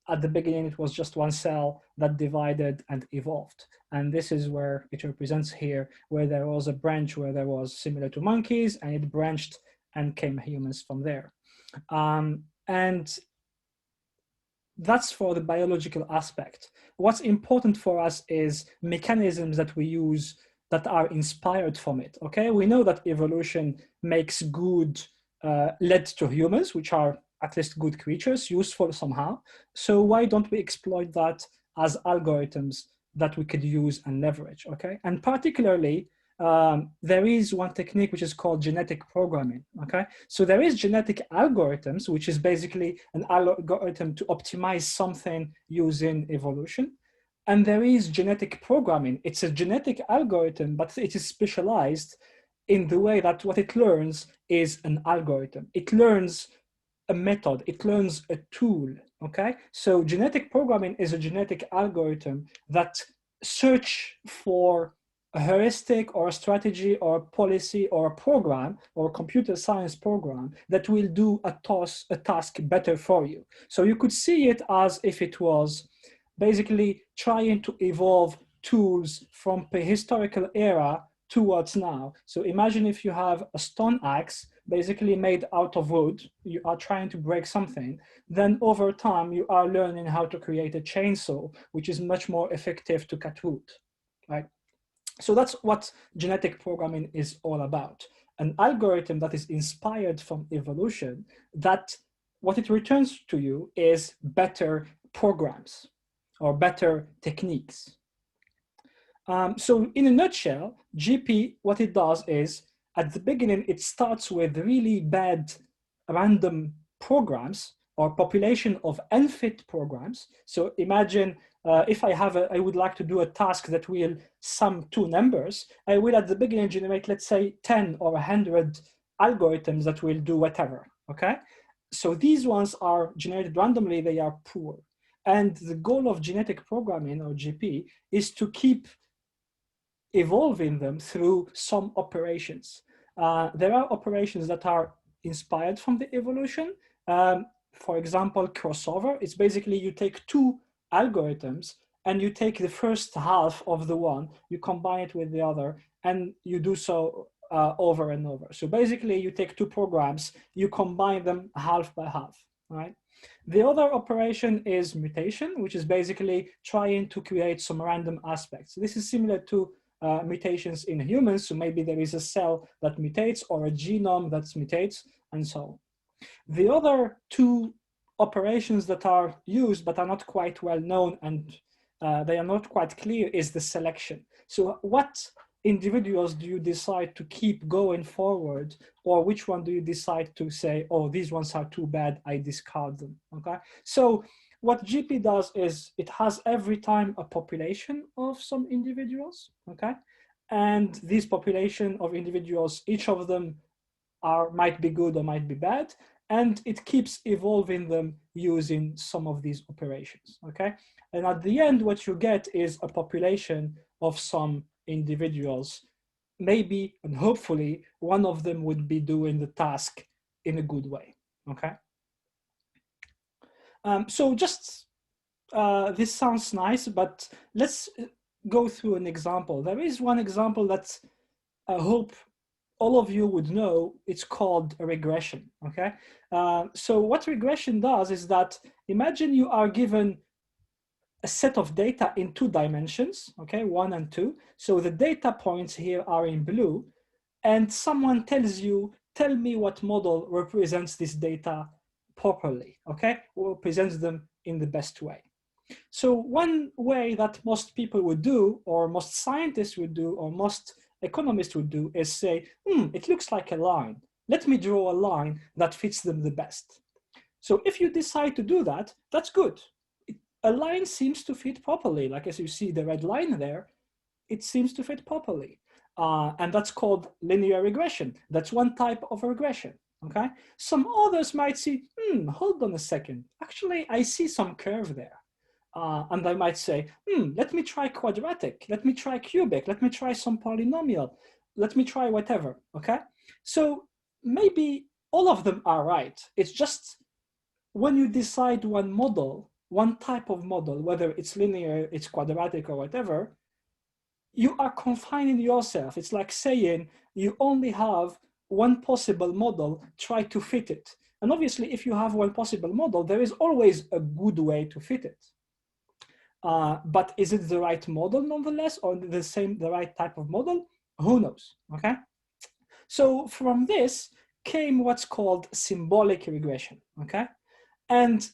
at the beginning it was just one cell that divided and evolved. And this is where it represents here, where there was a branch where there was similar to monkeys, and it branched and came humans from there. And that's for the biological aspect. What's important for us is mechanisms that we use that are inspired from it, okay? We know that evolution makes good, led to humans, which are at least good creatures, useful somehow. So why don't we exploit that as algorithms that we could use and leverage, okay? And particularly, there is one technique which is called genetic programming, okay? So there is genetic algorithms, which is basically an algorithm to optimize something using evolution. And there is genetic programming. It's a genetic algorithm, but it is specialized in the way that what it learns is an algorithm. It learns a method, it learns a tool, okay? So genetic programming is a genetic algorithm that search for a heuristic or a strategy or a policy or a program or a computer science program that will do a task better for you. So you could see it as if it was basically trying to evolve tools from prehistorical era towards now. So imagine if you have a stone axe basically made out of wood, you are trying to break something, then over time you are learning how to create a chainsaw, which is much more effective to cut wood, right? So that's what genetic programming is all about. An algorithm that is inspired from evolution, that what it returns to you is better programs or better techniques. So in a nutshell, GP, what it does is, at the beginning, it starts with really bad random programs or population of unfit programs. So imagine if I would like to do a task that will sum two numbers, I will at the beginning generate, let's say 10 or 100 algorithms that will do whatever, okay? So these ones are generated randomly, they are poor. And the goal of genetic programming, or GP, is to keep evolving them through some operations. There are operations that are inspired from the evolution. For example, crossover. It's basically you take two algorithms and you take the first half of the one, you combine it with the other, and you do so over and over. So basically you take two programs, you combine them half by half, right? The other operation is mutation, which is basically trying to create some random aspects. This is similar to mutations in humans. So maybe there is a cell that mutates or a genome that mutates and so on. The other two operations that are used but are not quite well known and they are not quite clear is the selection. So what individuals do you decide to keep going forward, or which one do you decide to say, oh, these ones are too bad, I discard them, okay? So what GP does is it has every time a population of some individuals, okay? And this population of individuals, each of them might be good or might be bad, and it keeps evolving them using some of these operations, okay? And at the end, what you get is a population of some individuals. Maybe and hopefully one of them would be doing the task in a good way, okay? So just, this sounds nice, but let's go through an example. There is one example that I hope all of you would know. It's called a regression, okay? So what regression does is that, imagine you are given a set of data in 2 dimensions, okay, 1 and 2. So the data points here are in blue, and someone tells you, tell me what model represents this data properly, okay, or represents them in the best way. So one way that most people would do, or most scientists would do, or most economists would do, is say, it looks like a line. Let me draw a line that fits them the best. So if you decide to do that, that's good. A line seems to fit properly. Like as you see the red line there, it seems to fit properly. And that's called linear regression. That's one type of regression, okay? Some others might see, hold on a second. Actually, I see some curve there. And I might say, let me try quadratic, let me try cubic, let me try some polynomial, let me try whatever, okay? So maybe all of them are right. It's just when you decide one model, one type of model, whether it's linear, it's quadratic or whatever, you are confining yourself. It's like saying you only have one possible model, try to fit it. And obviously, if you have one possible model, there is always a good way to fit it. But is it the right model nonetheless, or the right type of model? Who knows, okay? So from this came what's called symbolic regression, okay? And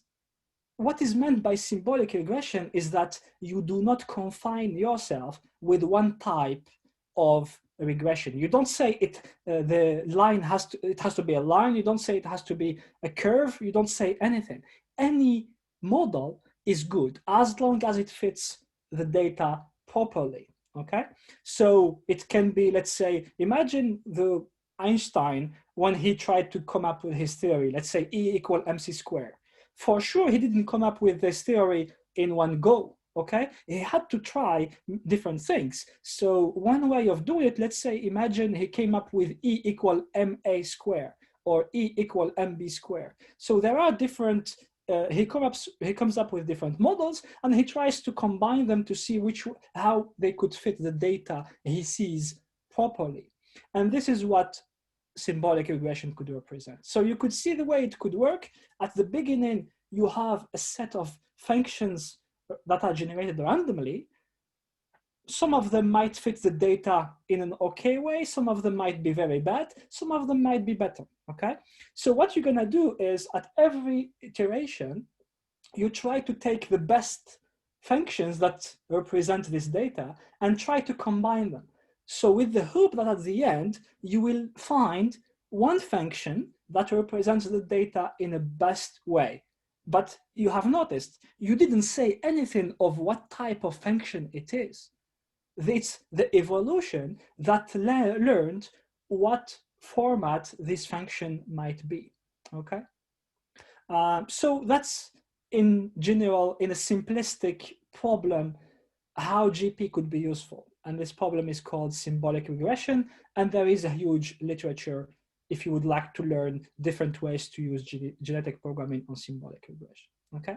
what is meant by symbolic regression is that you do not confine yourself with one type of regression. You don't say the line has to be a line. You don't say it has to be a curve. You don't say anything. Any model is good as long as it fits the data properly, okay? So it can be, let's say, imagine the Einstein when he tried to come up with his theory, let's say E = mc squared. For sure, he didn't come up with this theory in one go, okay? He had to try different things. So one way of doing it, let's say, imagine he came up with E = ma squared or E = mb squared. So there are different, he comes up with different models, and he tries to combine them to see how they could fit the data he sees properly. And this is what symbolic regression could represent. So you could see the way it could work. At the beginning, you have a set of functions that are generated randomly. Some of them might fit the data in an okay way. Some of them might be very bad. Some of them might be better, okay? So what you're gonna do is at every iteration, you try to take the best functions that represent this data and try to combine them. So with the hope that at the end, you will find one function that represents the data in a best way. But you have noticed, you didn't say anything of what type of function it is. It's the evolution that learned what format this function might be, okay? So that's in general, in a simplistic problem, how GP could be useful. And this problem is called symbolic regression. And there is a huge literature if you would like to learn different ways to use genetic programming on symbolic regression, okay?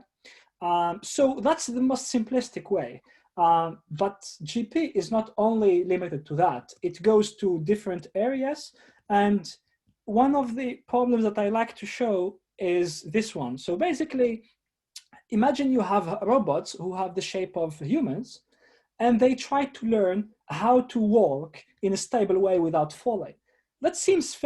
So that's the most simplistic way. But GP is not only limited to that. It goes to different areas. And one of the problems that I like to show is this one. So basically, imagine you have robots who have the shape of humans, and they try to learn how to walk in a stable way without falling. That seems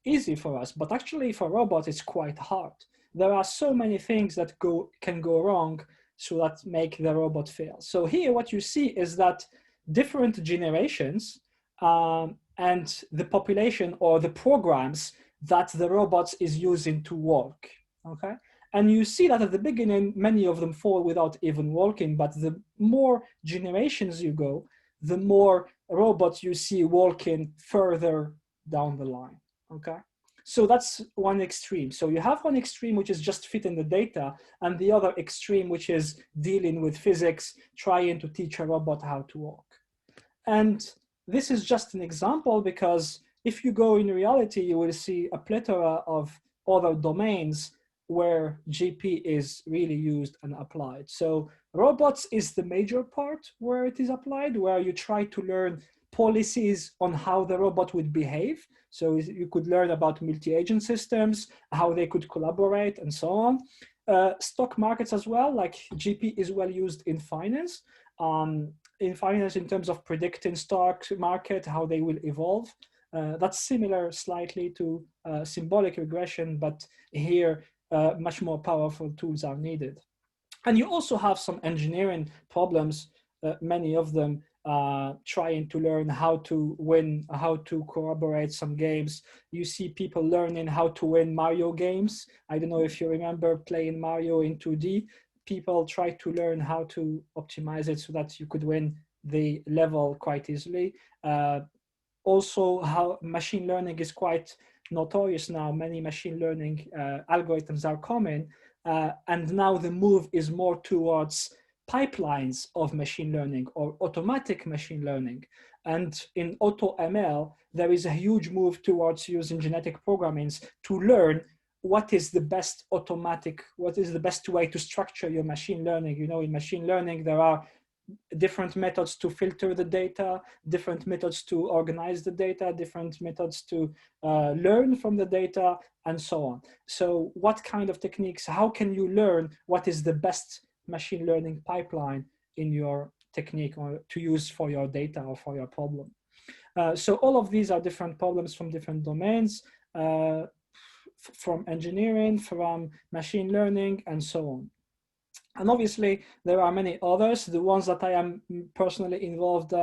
easy for us, but actually for robots, it's quite hard. There are so many things that can go wrong so that make the robot fail. So here what you see is that different generations and the population or the programs that the robots is using to walk, okay? And you see that at the beginning, many of them fall without even walking, but the more generations you go, the more robots you see walking further down the line, okay? So that's one extreme. So you have one extreme, which is just fitting the data, and the other extreme, which is dealing with physics, trying to teach a robot how to walk. And this is just an example, because if you go in reality, you will see a plethora of other domains where GP is really used and applied. So robots is the major part where it is applied, where you try to learn policies on how the robot would behave. So you could learn about multi-agent systems, how they could collaborate, and so on. Stock markets as well, like GP is well used in finance. In terms of predicting stock market, how they will evolve. That's similar slightly to symbolic regression, but here much more powerful tools are needed. And you also have some engineering problems, many of them trying to learn how to win, how to corroborate some games. You see people learning how to win Mario games. I don't know if you remember playing Mario in 2D. People try to learn how to optimize it so that you could win the level quite easily. Also, how machine learning is quite notorious now. Many machine learning algorithms are common, and now the move is more towards pipelines of machine learning or automatic machine learning. And in AutoML, there is a huge move towards using genetic programming to learn what is the best what is the best way to structure your machine learning. You know, in machine learning, there are different methods to filter the data, different methods to organize the data, different methods to learn from the data, and so on. So what kind of techniques, how can you learn what is the best machine learning pipeline in your technique or to use for your data or for your problem? So all of these are different problems from different domains, from engineering, from machine learning, and so on. And obviously, there are many others. The ones that I am personally involved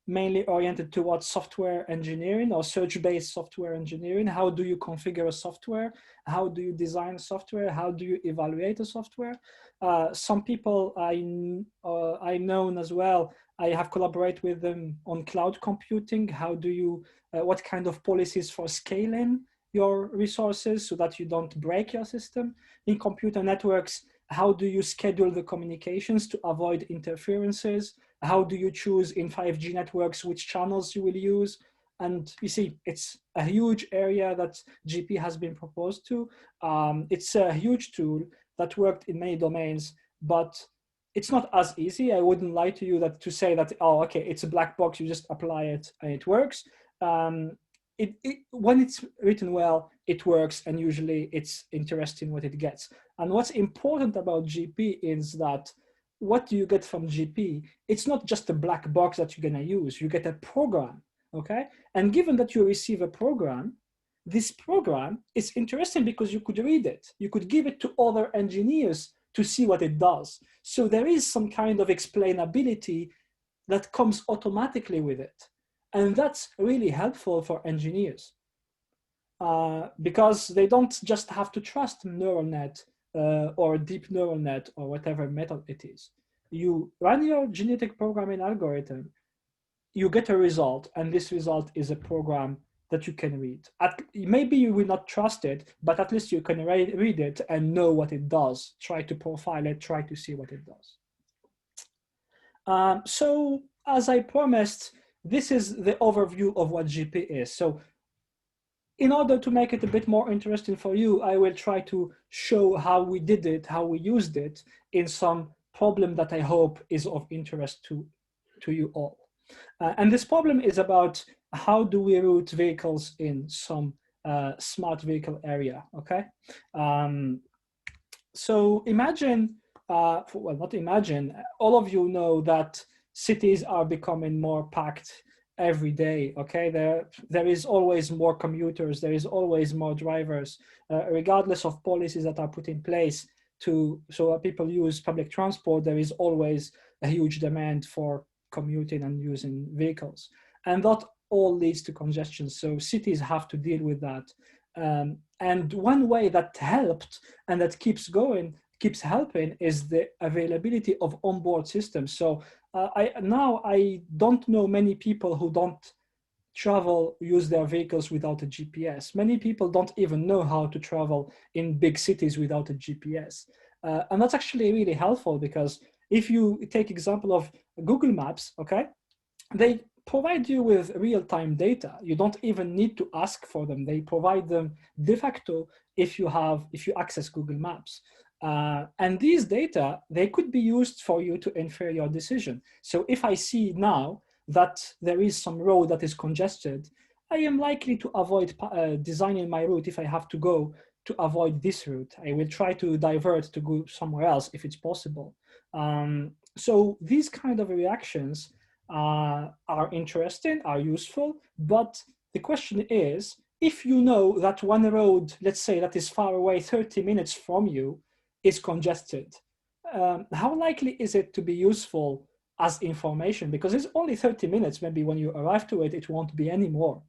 mainly oriented towards software engineering or search-based software engineering. How do you configure a software? How do you design software? How do you evaluate a software? Some people I know as well, I have collaborated with them on cloud computing. How do you, what kind of policies for scaling your resources so that you don't break your system? In computer networks, how do you schedule the communications to avoid interferences? How do you choose in 5G networks which channels you will use? And you see, it's a huge area that GP has been proposed to. It's a huge tool that worked in many domains, but it's not as easy. I wouldn't lie to you that to say that, oh, okay, it's a black box, you just apply it and it works. When it's written well, it works, and usually it's interesting what it gets. And what's important about GP is that what do you get from GP? It's not just a black box that you're gonna use, you get a program, okay? And given that you receive a program, this program is interesting because you could read it. You could give it to other engineers to see what it does. So there is some kind of explainability that comes automatically with it. And that's really helpful for engineers because they don't just have to trust neural net or deep neural net or whatever method it is. You run your genetic programming algorithm, you get a result, and this result is a program that you can read. Maybe you will not trust it, but at least you can read it and know what it does. Try to profile it, try to see what it does. So as I promised, this is the overview of what GP is. So in order to make it a bit more interesting for you, I will try to show how we did it, how we used it in some problem that I hope is of interest to you all. And this problem is about how do we route vehicles in some smart vehicle area, okay? So imagine, well, not imagine, all of you know that cities are becoming more packed every day, okay? There is always more commuters, there is always more drivers, regardless of policies that are put in place so that people use public transport, there is always a huge demand for commuting and using vehicles. And that all leads to congestion, so cities have to deal with that. And one way that helped and that keeps going keeps helping is the availability of onboard systems. So I don't know many people who don't use their vehicles without a GPS. Many people don't even know how to travel in big cities without a GPS. And that's actually really helpful, because if you take example of Google Maps, okay, they provide you with real-time data. You don't even need to ask for them. They provide them de facto if you access Google Maps. And these data, they could be used for you to infer your decision. So if I see now that there is some road that is congested, I am likely to avoid designing my route if I have to go to avoid this route. I will try to divert to go somewhere else if it's possible. So these kind of reactions are interesting, are useful, but the question is, if you know that one road, let's say that is far away 30 minutes from you, is congested, how likely is it to be useful as information? Because it's only 30 minutes, maybe when you arrive to it, it won't be anymore.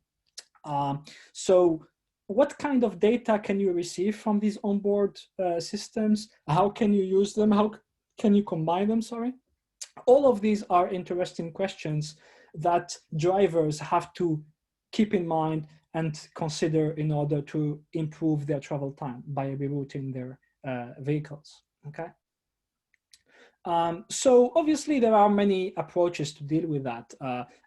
So what kind of data can you receive from these onboard systems? How can you use them? How can you combine them, sorry? All of these are interesting questions that drivers have to keep in mind and consider in order to improve their travel time by rerouting their vehicles, okay? So obviously there are many approaches to deal with that.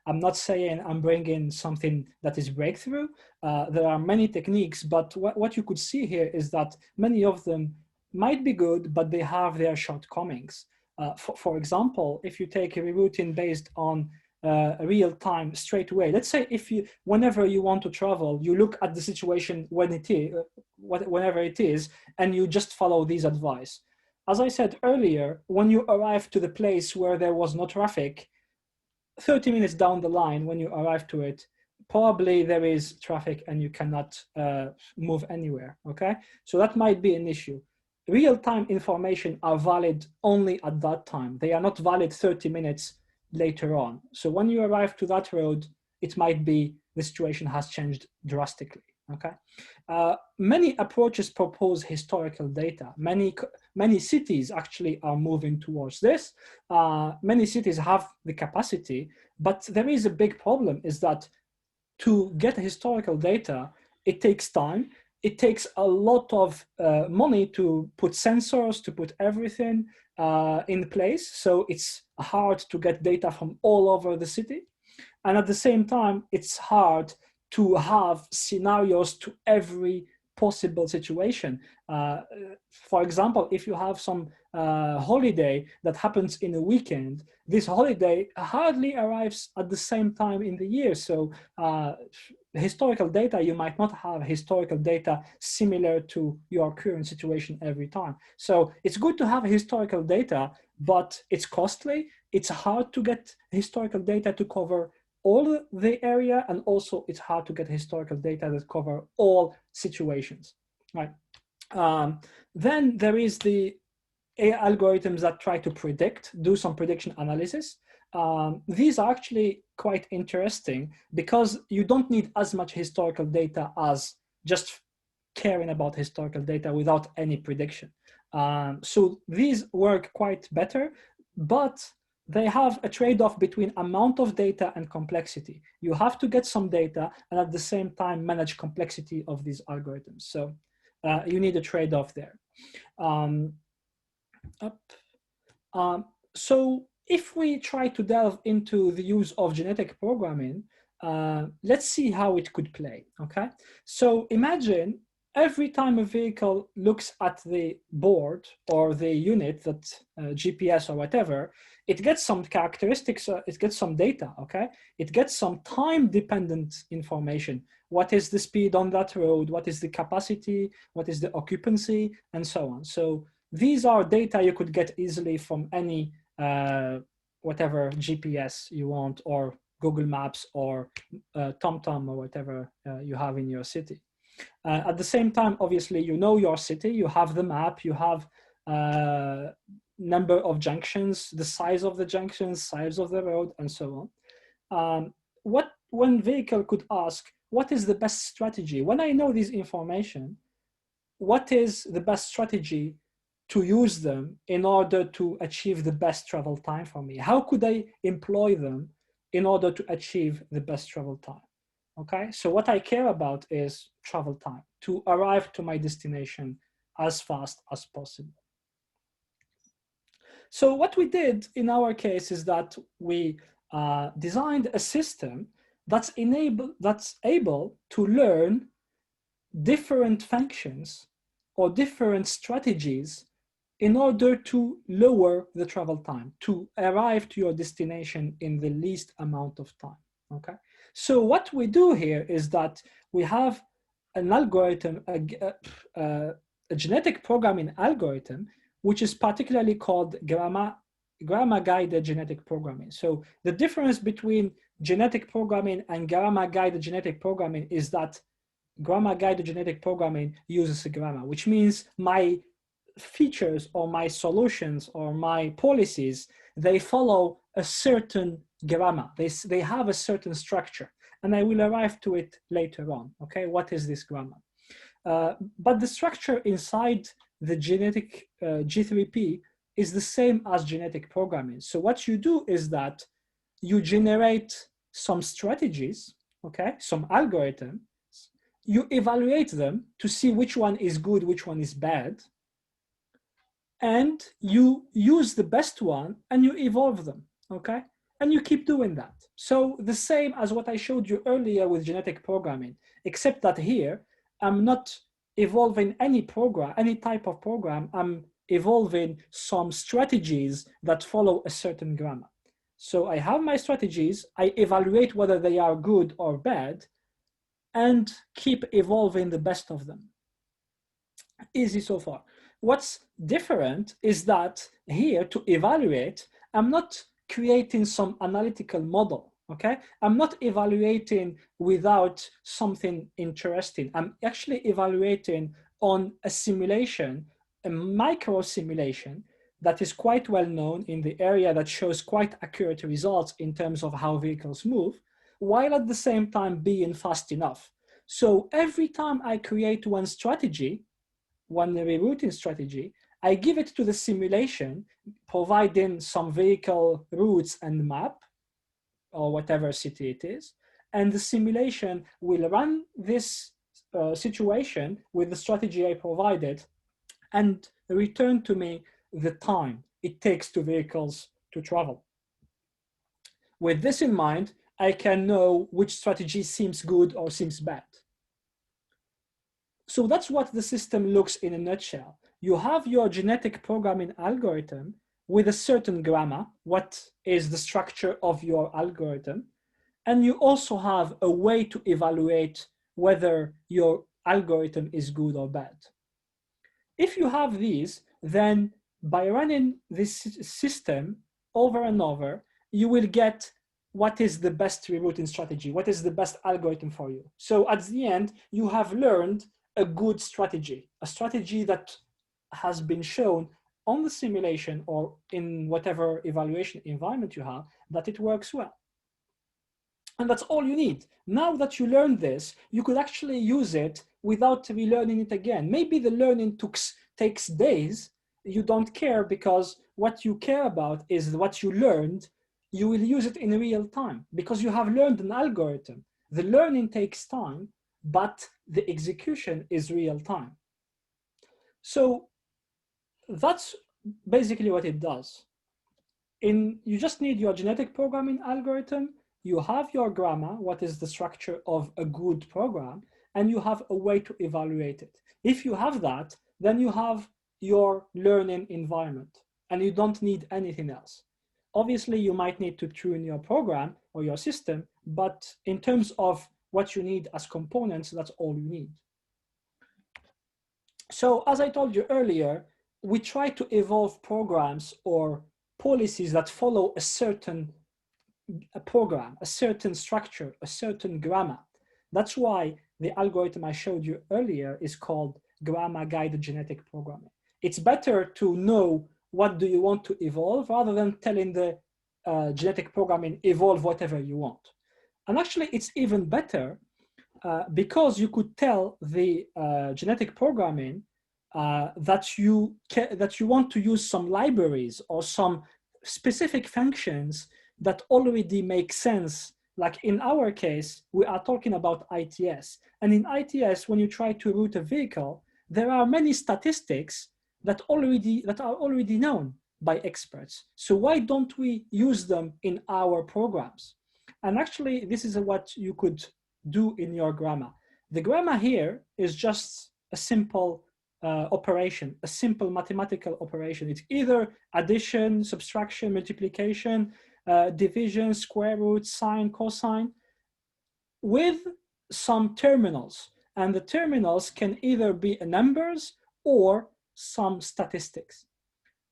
I'm not saying I'm bringing something that is breakthrough. There are many techniques, but what you could see here is that many of them might be good, but they have their shortcomings. For example, if you take a rerouting based on real time straight away, let's say whenever you want to travel, you look at the situation whenever it is, and you just follow these advice. As I said earlier, when you arrive to the place where there was no traffic, 30 minutes down the line, when you arrive to it, probably there is traffic and you cannot move anywhere, okay? So that might be an issue. Real-time information are valid only at that time. They are not valid 30 minutes later on. So when you arrive to that road, it might be the situation has changed drastically, okay? Many approaches propose historical data. Many cities actually are moving towards this. Many cities have the capacity, but there is a big problem, is that to get historical data, it takes time. It takes a lot of money to put sensors, to put everything in place. So it's hard to get data from all over the city. And at the same time, it's hard to have scenarios to every possible situation. For example, if you have some holiday that happens in a weekend, this holiday hardly arrives at the same time in the year. So historical data, you might not have historical data similar to your current situation every time. So it's good to have historical data, but it's costly. It's hard to get historical data to cover all the area, and also it's hard to get historical data that cover all situations, right? Then there is the AI algorithms that try to do some prediction analysis. These are actually quite interesting because you don't need as much historical data as just caring about historical data without any prediction. So these work quite better, but they have a trade-off between amount of data and complexity. You have to get some data and at the same time manage complexity of these algorithms. So you need a trade-off there. So if we try to delve into the use of genetic programming, let's see how it could play, okay? So imagine every time a vehicle looks at the board or the unit, that GPS or whatever, it gets some characteristics, it gets some data, okay? It gets some time-dependent information. What is the speed on that road? What is the capacity? What is the occupancy? And so on. So these are data you could get easily from any whatever GPS you want, or Google Maps, or TomTom, or whatever you have in your city. At the same time, obviously, you know your city, you have the map, you have number of junctions, the size of the junctions, size of the road, and so on. What one vehicle could ask, what is the best strategy? When I know this information, what is the best strategy to use them in order to achieve the best travel time for me? How could I employ them in order to achieve the best travel time? Okay, so what I care about is travel time, to arrive to my destination as fast as possible. So what we did in our case is that we designed a system that's able to learn different functions or different strategies in order to lower the travel time, to arrive to your destination in the least amount of time, okay? So what we do here is that we have an algorithm, a genetic programming algorithm, which is particularly called grammar-guided genetic programming. So the difference between genetic programming and grammar-guided genetic programming is that grammar-guided genetic programming uses a grammar, which means my features or my solutions or my policies, they follow a certain grammar. They have a certain structure, and I will arrive to it later on, okay? What is this grammar? But the structure inside the genetic G3P is the same as genetic programming. So what you do is that you generate some strategies, okay? Some algorithm. You evaluate them to see which one is good, which one is bad, and you use the best one and you evolve them, okay? And you keep doing that. So the same as what I showed you earlier with genetic programming, except that here, I'm not evolving any program, any type of program, I'm evolving some strategies that follow a certain grammar. So I have my strategies, I evaluate whether they are good or bad, and keep evolving the best of them. Easy so far. What's different is that here to evaluate, I'm not creating some analytical model, okay? I'm not evaluating without something interesting. I'm actually evaluating on a simulation, a micro simulation that is quite well known in the area that shows quite accurate results in terms of how vehicles move, while at the same time being fast enough. So every time I create one strategy, one rerouting strategy, I give it to the simulation, providing some vehicle routes and map, or whatever city it is, and the simulation will run this situation with the strategy I provided and return to me the time it takes to vehicles to travel. With this in mind, I can know which strategy seems good or seems bad. So that's what the system looks in a nutshell. You have your genetic programming algorithm with a certain grammar, what is the structure of your algorithm, and you also have a way to evaluate whether your algorithm is good or bad. If you have these, then by running this system over and over, you will get what is the best rerouting strategy, what is the best algorithm for you. So at the end, you have learned a good strategy, a strategy that has been shown on the simulation or in whatever evaluation environment you have, that it works well. And that's all you need. Now that you learned this, you could actually use it without relearning it again. Maybe the learning takes days. You don't care because what you care about is what you learned. You will use it in real time because you have learned an algorithm. The learning takes time, but the execution is real time. So that's basically what it does. You just need your genetic programming algorithm, you have your grammar, what is the structure of a good program, and you have a way to evaluate it. If you have that, then you have your learning environment and you don't need anything else. Obviously, you might need to tune your program or your system, but in terms of what you need as components, that's all you need. So as I told you earlier, we try to evolve programs or policies that follow a certain program, a certain structure, a certain grammar. That's why the algorithm I showed you earlier is called grammar-guided genetic programming. It's better to know what do you want to evolve rather than telling the genetic programming evolve whatever you want. And actually, it's even better because you could tell the genetic programming that you want to use some libraries or some specific functions that already make sense. Like in our case, we are talking about ITS. And in ITS, when you try to route a vehicle, there are many statistics that are already known by experts. So why don't we use them in our programs? And actually, this is what you could do in your grammar. The grammar here is just a simple operation, a simple mathematical operation. It's either addition, subtraction, multiplication, division, square root, sine, cosine, with some terminals. And the terminals can either be numbers or some statistics.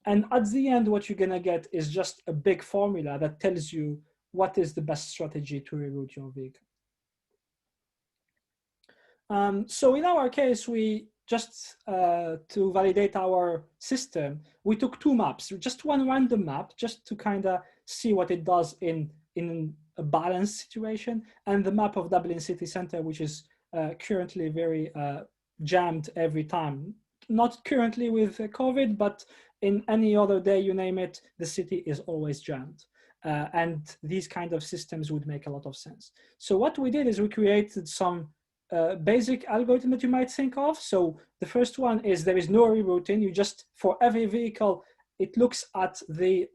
And at the end, what you're gonna get is just a big formula that tells you what is the best strategy to reroute your vehicle. So in our case, we just to validate our system, we took two maps, just one random map, just to kind of see what it does in a balanced situation, and the map of Dublin city center, which is currently very jammed every time. Not currently with COVID, but in any other day, you name it, the city is always jammed. And these kind of systems would make a lot of sense. So what we did is we created some basic algorithm that you might think of. So the first one is there is no rerouting. You just, for every vehicle, it looks at the,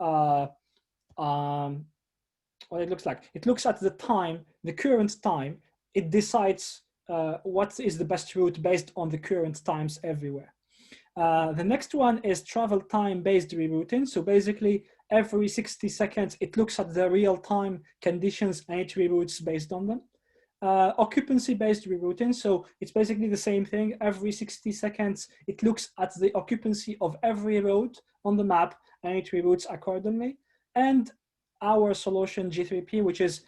what it looks like. It looks at the time, the current time. It decides what is the best route based on the current times everywhere. The next one is travel time based rerouting. So basically every 60 seconds, it looks at the real time conditions and it reroutes based on them. Occupancy based rerouting. So it's basically the same thing. Every 60 seconds, it looks at the occupancy of every road on the map and it reroutes accordingly. And our solution G3P, which is,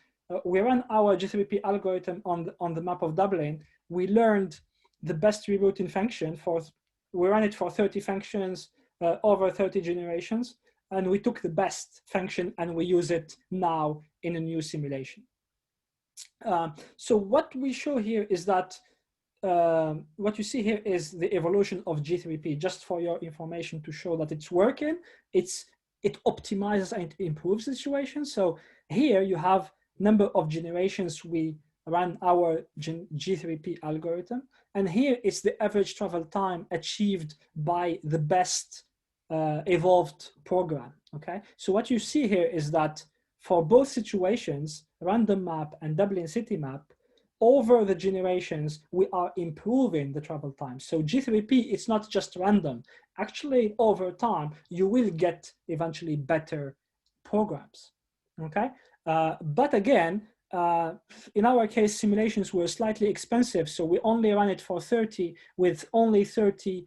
we ran our G3P algorithm on the map of Dublin. We learned the best rerouting function we ran it for 30 functions over 30 generations. And we took the best function and we use it now in a new simulation. So what we show here is that, what you see here is the evolution of G3P, just for your information to show that it's working. It optimizes and it improves the situation. So here you have number of generations we ran our G3P algorithm. And here it's the average travel time achieved by the best evolved program, okay? So what you see here is that for both situations, random map and Dublin city map, over the generations, we are improving the travel time. So G3P, it's not just random. Actually, over time, you will get eventually better programs, okay? But again, in our case, simulations were slightly expensive, so we only ran it for 30 with only 30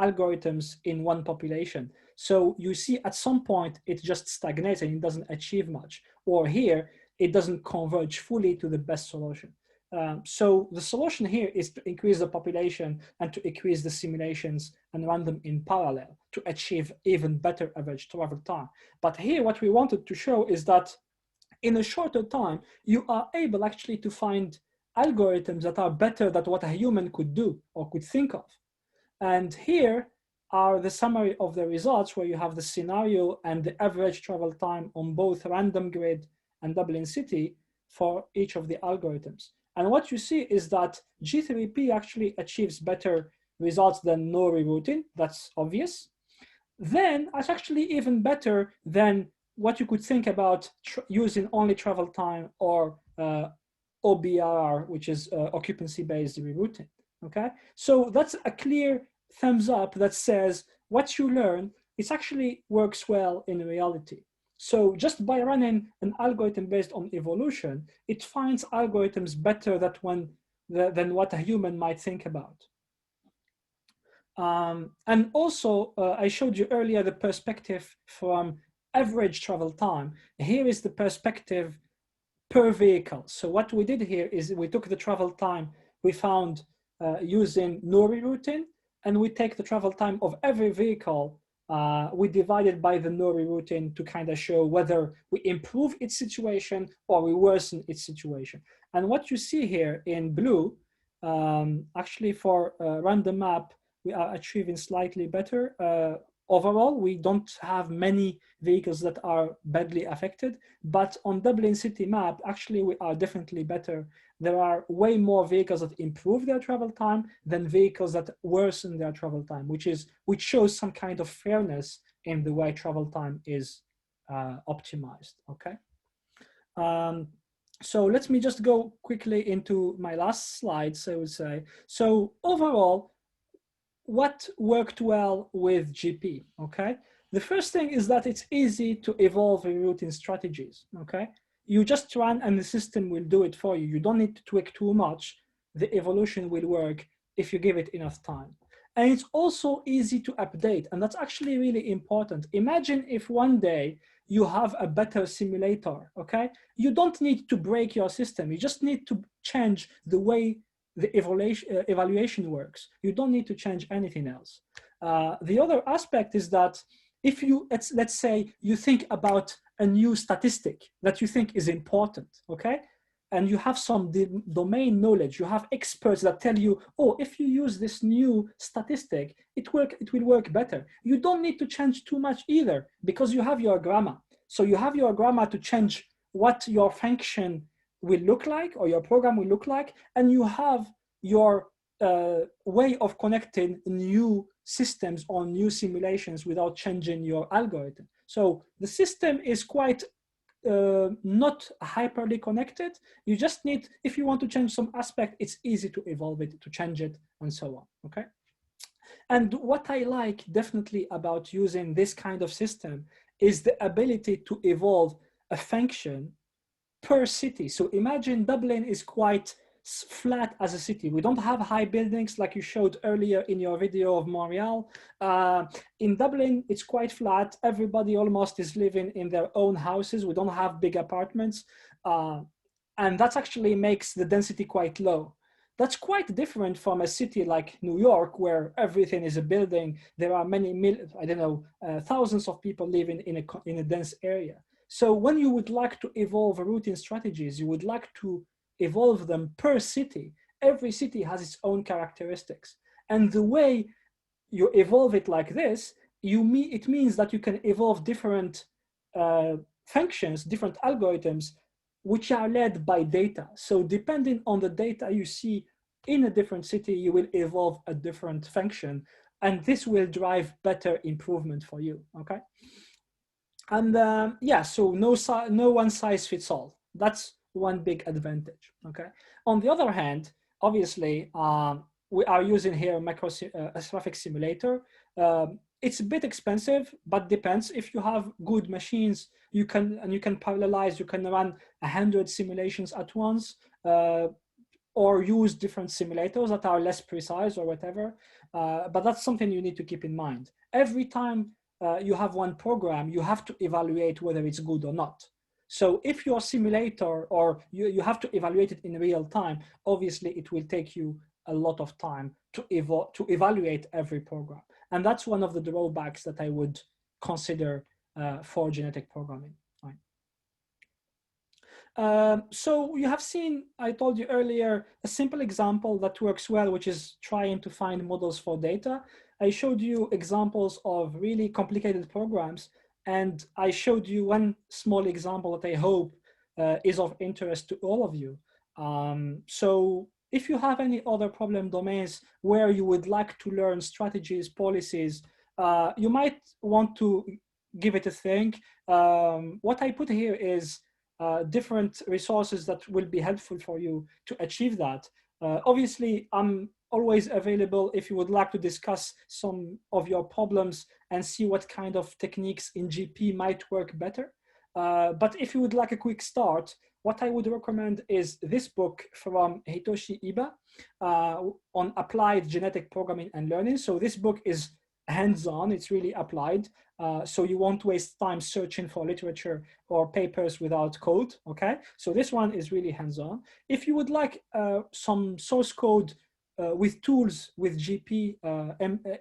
algorithms in one population. So you see at some point it just stagnates and it doesn't achieve much. Or here, it doesn't converge fully to the best solution. So the solution here is to increase the population and to increase the simulations and run them in parallel to achieve even better average travel time. But here what we wanted to show is that in a shorter time, you are able actually to find algorithms that are better than what a human could do or could think of. And here are the summary of the results where you have the scenario and the average travel time on both random grid and Dublin city for each of the algorithms. And what you see is that G3P actually achieves better results than no rerouting. That's obvious. Then it's actually even better than what you could think about using only travel time or OBR, which is occupancy-based rerouting, okay? So that's a clear thumbs up that says what you learn, it actually works well in reality. So just by running an algorithm based on evolution, it finds algorithms better than what a human might think about. And also, I showed you earlier the perspective from average travel time. Here is the perspective per vehicle. So what we did here is we took the travel time we found using no rerouting, and we take the travel time of every vehicle. We divide it by the no rerouting to kind of show whether we improve its situation or we worsen its situation. And what you see here in blue, actually for random map, we are achieving slightly better. Overall, we don't have many vehicles that are badly affected, but on Dublin city map, actually we are definitely better. There are way more vehicles that improve their travel time than vehicles that worsen their travel time, which shows some kind of fairness in the way travel time is optimized, okay? So let me just go quickly into my last slides, I would say. So overall, what worked well with GP, okay? The first thing is that it's easy to evolve rerouting strategies, okay? You just run and the system will do it for you. You don't need to tweak too much. The evolution will work if you give it enough time. And it's also easy to update, and that's actually really important. Imagine if one day you have a better simulator, okay? You don't need to break your system. You just need to change the way the evaluation works. You don't need to change anything else. The other aspect is that if you, let's say you think about a new statistic that you think is important, okay? And you have some domain knowledge, you have experts that tell you, oh, if you use this new statistic, it will work better. You don't need to change too much either because you have your grammar. So you have your grammar to change what your function will look like or your program will look like, and you have your way of connecting new systems or new simulations without changing your algorithm. So the system is quite not hyperly connected. You just need, if you want to change some aspect, it's easy to evolve it, to change it, and so on, okay? And what I like definitely about using this kind of system is the ability to evolve a function per city. So imagine Dublin is quite flat as a city. We don't have high buildings like you showed earlier in your video of Montreal. In Dublin, it's quite flat. Everybody almost is living in their own houses. We don't have big apartments. And that actually makes the density quite low. That's quite different from a city like New York, where everything is a building. There are many, thousands of people living in a dense area. So when you would like to evolve routing strategies, you would like to evolve them per city. Every city has its own characteristics. And the way you evolve it like this, it means that you can evolve different functions, different algorithms, which are led by data. So depending on the data you see in a different city, you will evolve a different function. And this will drive better improvement for you, okay? And yeah, so no one size fits all. That's one big advantage, okay? On the other hand, obviously, we are using here a traffic simulator. It's a bit expensive, but depends. If you have good machines, you can parallelize, you can run 100 simulations at once, or use different simulators that are less precise or whatever. But that's something you need to keep in mind. Every time you have one program, you have to evaluate whether it's good or not. So if your simulator, or you have to evaluate it in real time, obviously it will take you a lot of time to evaluate every program. And that's one of the drawbacks that I would consider for genetic programming. So you have seen, I told you earlier, a simple example that works well, which is trying to find models for data. I showed you examples of really complicated programs, and I showed you one small example that I hope is of interest to all of you. So if you have any other problem domains where you would like to learn strategies, policies, you might want to give it a think. What I put here is different resources that will be helpful for you to achieve that. Obviously, I'm always available if you would like to discuss some of your problems and see what kind of techniques in GP might work better. But if you would like a quick start, what I would recommend is this book from Hitoshi Iba on applied genetic programming and learning. So this book is hands-on, it's really applied. So you won't waste time searching for literature or papers without code, okay? So this one is really hands-on. If you would like some source code with tools with GP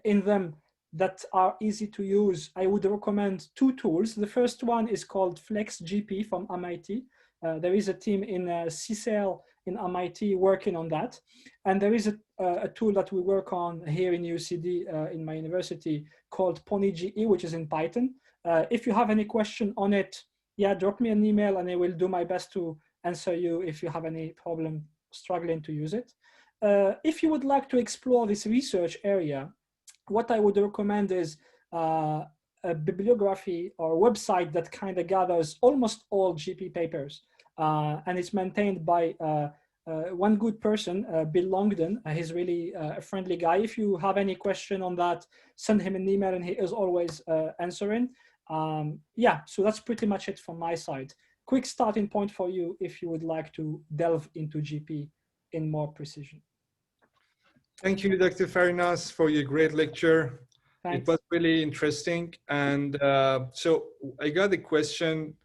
in them that are easy to use, I would recommend two tools. The first one is called FlexGP from MIT. There is a team in CCL in MIT working on that. And there is a tool that we work on here in UCD in my university called PonyGE, which is in Python. If you have any question on it, yeah, drop me an email and I will do my best to answer you if you have any problem struggling to use it. If you would like to explore this research area, what I would recommend is a bibliography or website that kind of gathers almost all GP papers. And it's maintained by one good person, Bill Longden. He's really a friendly guy. If you have any question on that, send him an email and he is always answering. Yeah, so that's pretty much it from my side. Quick starting point for you if you would like to delve into GP in more precision. Thank you, Dr. Takfarinas, for your great lecture. Thanks. It was really interesting. And so I got a question.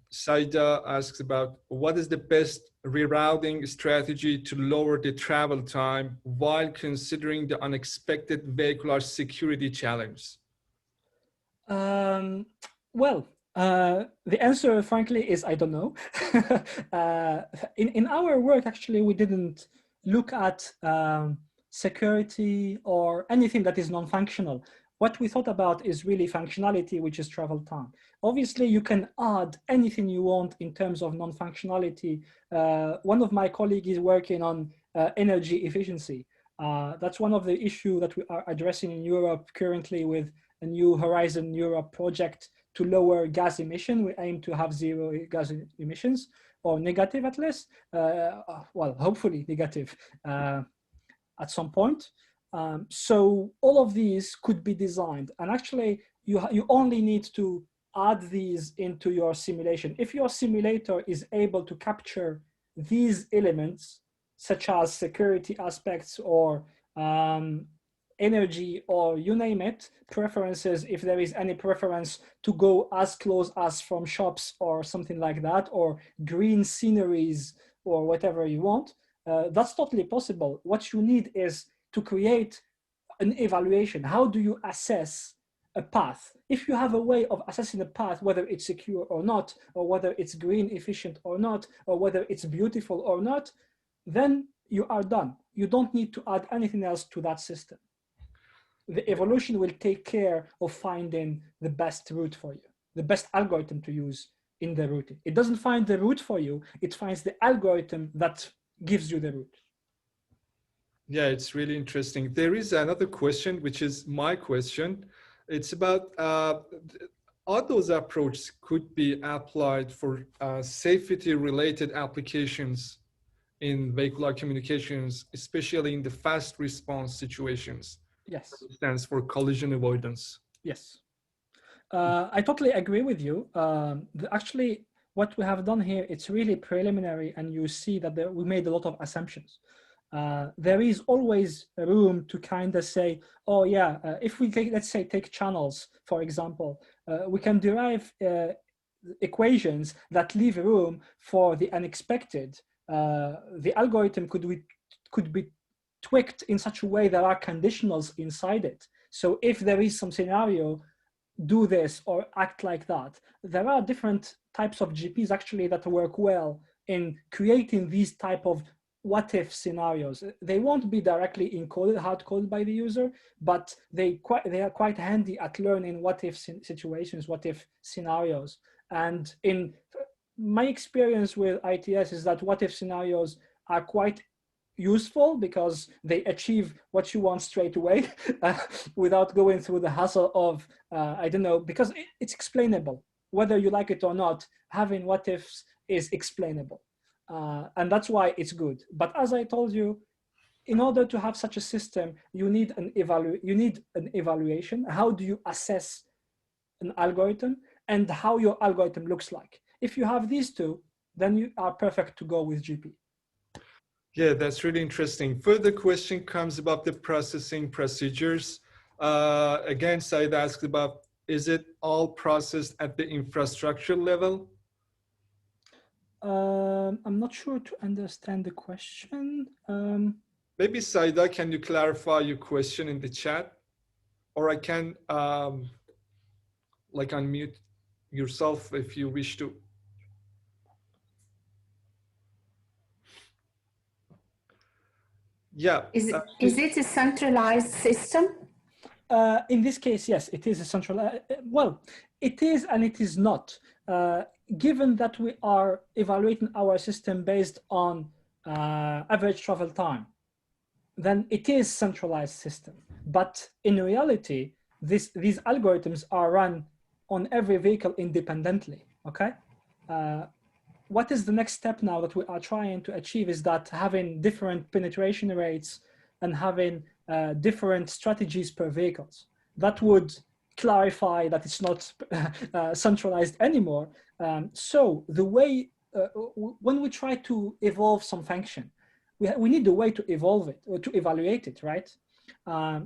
Saida asks about what is the best rerouting strategy to lower the travel time while considering the unexpected vehicular security challenge? Well, the answer, frankly, is I don't know. In our work, actually, we didn't look at security or anything that is non-functional. What we thought about is really functionality, which is travel time. Obviously, you can add anything you want in terms of non-functionality. One of my colleagues is working on energy efficiency. That's one of the issues that we are addressing in Europe currently with a new Horizon Europe project to lower gas emission. We aim to have zero gas emissions, or negative at least. Well, hopefully negative at some point. So all of these could be designed, and actually you only need to add these into your simulation. If your simulator is able to capture these elements, such as security aspects or energy, or you name it, preferences, if there is any preference to go as close as from shops or something like that, or green sceneries or whatever you want, that's totally possible. What you need is to create an evaluation. How do you assess a path? If you have a way of assessing a path, whether it's secure or not, or whether it's green efficient or not, or whether it's beautiful or not, then you are done. You don't need to add anything else to that system. The evolution will take care of finding the best route for you, the best algorithm to use in the routing. It doesn't find the route for you, it finds the algorithm that gives you the route. Yeah, it's really interesting. There is another question, which is my question. It's about are those approaches could be applied for safety-related applications in vehicular communications, especially in the fast response situations? Yes. For instance, for collision avoidance. Yes. I totally agree with you. Actually, what we have done here, it's really preliminary, and you see that we made a lot of assumptions. There is always room to kind of say, oh yeah, if we take, let's say, take channels, for example, we can derive equations that leave room for the unexpected. The algorithm could be tweaked in such a way there are conditionals inside it. So if there is some scenario, do this or act like that. There are different types of GPs actually that work well in creating these type of what if scenarios. They won't be directly encoded, hard coded by the user, but they are quite handy at learning what if situations, what if scenarios. And in my experience with ITS is that what if scenarios are quite useful because they achieve what you want straight away without going through the hassle of, I don't know, because it's explainable. Whether you like it or not, having what ifs is explainable. And that's why it's good. But as I told you, in order to have such a system, you need an evaluation. How do you assess an algorithm and how your algorithm looks like? If you have these two, then you are perfect to go with GP. Yeah, that's really interesting. Further question comes about the processing procedures. Again, Syed asked about, is it all processed at the infrastructure level? I'm not sure to understand the question. Maybe Saida, can you clarify your question in the chat? Or I can like unmute yourself if you wish to. Yeah. Is it a centralized system? In this case, yes, it is a central. Well, it is and it is not. Given that we are evaluating our system based on average travel time, then it is centralized system. But in reality, these algorithms are run on every vehicle independently. Okay. What is the next step now that we are trying to achieve is that having different penetration rates and having different strategies per vehicles. That would clarify that it's not centralized anymore. So the way, when we try to evolve some function, we need a way to evolve it or to evaluate it, right?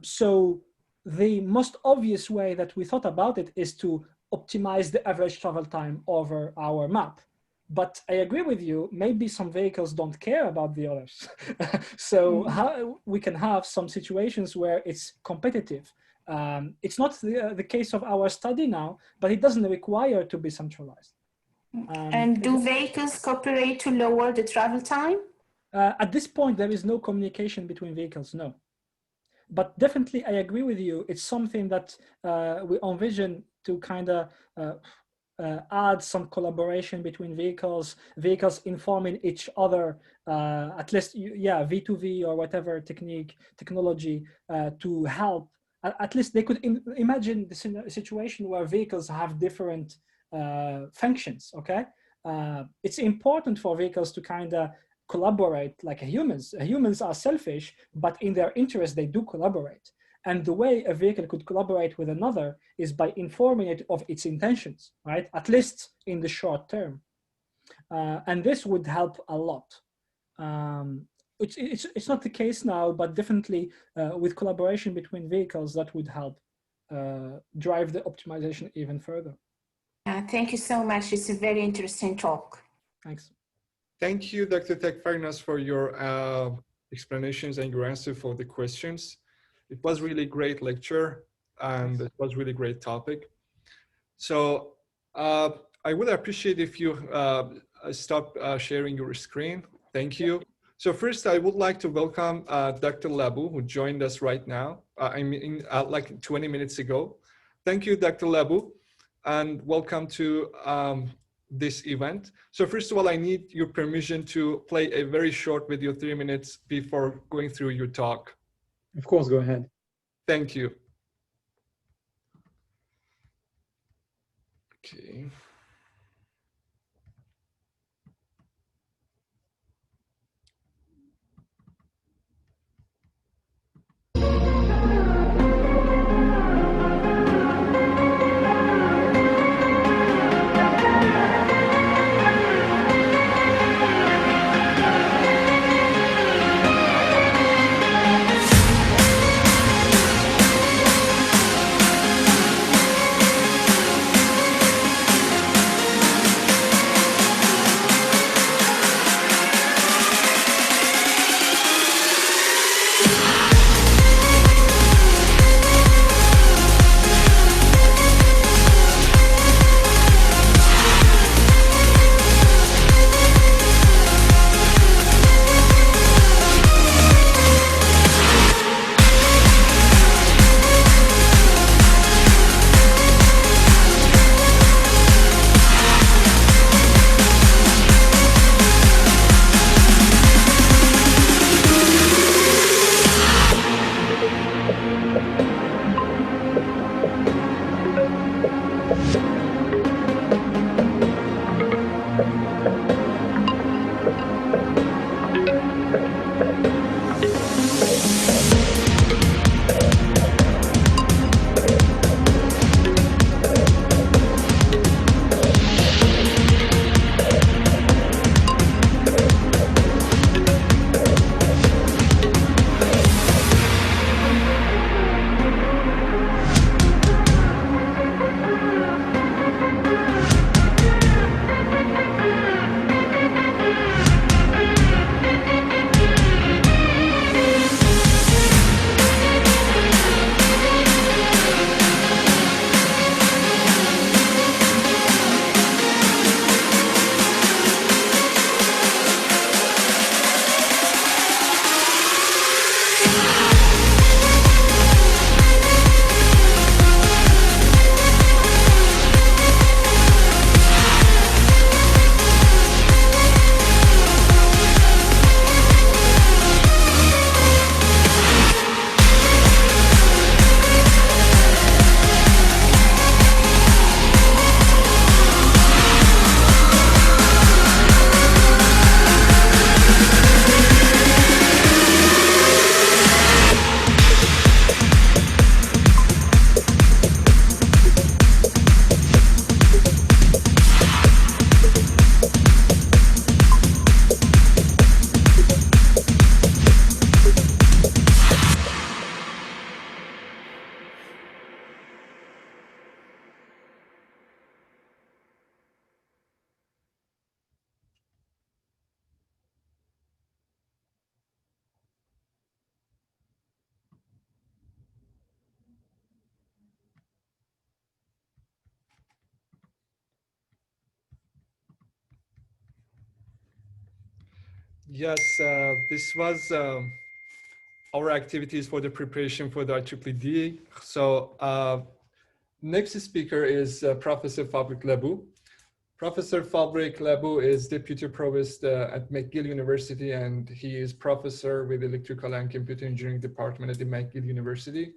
So the most obvious way that we thought about it is to optimize the average travel time over our map. But I agree with you, maybe some vehicles don't care about the others. So how we can have some situations where it's competitive. It's not the case of our study now, but it doesn't require to be centralized. And do vehicles cooperate to lower the travel time? At this point, there is no communication between vehicles, no. But definitely, I agree with you. It's something that we envision to kind of add some collaboration between vehicles informing each other, at least, yeah, V2V or whatever technology to help. At least they could imagine the situation where vehicles have different functions, okay? It's important for vehicles to kind of collaborate like humans. Humans are selfish, but in their interest, they do collaborate. And the way a vehicle could collaborate with another is by informing it of its intentions, right? At least in the short term. And this would help a lot. It's not the case now, but definitely with collaboration between vehicles, that would help drive the optimization even further. Thank you so much. It's a very interesting talk. Thanks. Thank you, Dr. Takfarinas, for your explanations and your answer for the questions. It was really great lecture and it was really great topic. So I would appreciate if you stop sharing your screen. Thank you. So first, I would like to welcome Dr. Labeau, who joined us right now, like 20 minutes ago. Thank you, Dr. Labeau, and welcome to this event. So first of all, I need your permission to play a very short video, 3 minutes, before going through your talk. Of course, go ahead. Thank you. Okay. Yes, this was our activities for the preparation for the IEEE. So next speaker is Professor Fabrice Labeau. Professor Fabrice Labeau is Deputy Provost at McGill University, and he is professor with Electrical and Computer Engineering Department at the McGill University,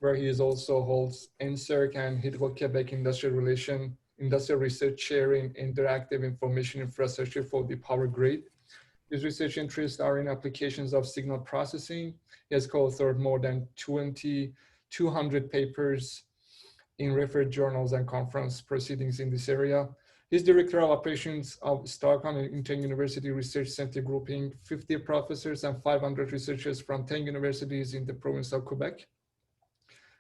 where he is also holds NSERC and Hydro-Quebec Industrial Research Chair in Interactive Information Infrastructure for the Power Grid. His research interests are in applications of signal processing. He has co-authored more than 200 papers in referred journals and conference proceedings in this area. He's Director of Operations of Stockholm Inter-University Research Center, grouping 50 professors and 500 researchers from 10 universities in the province of Quebec.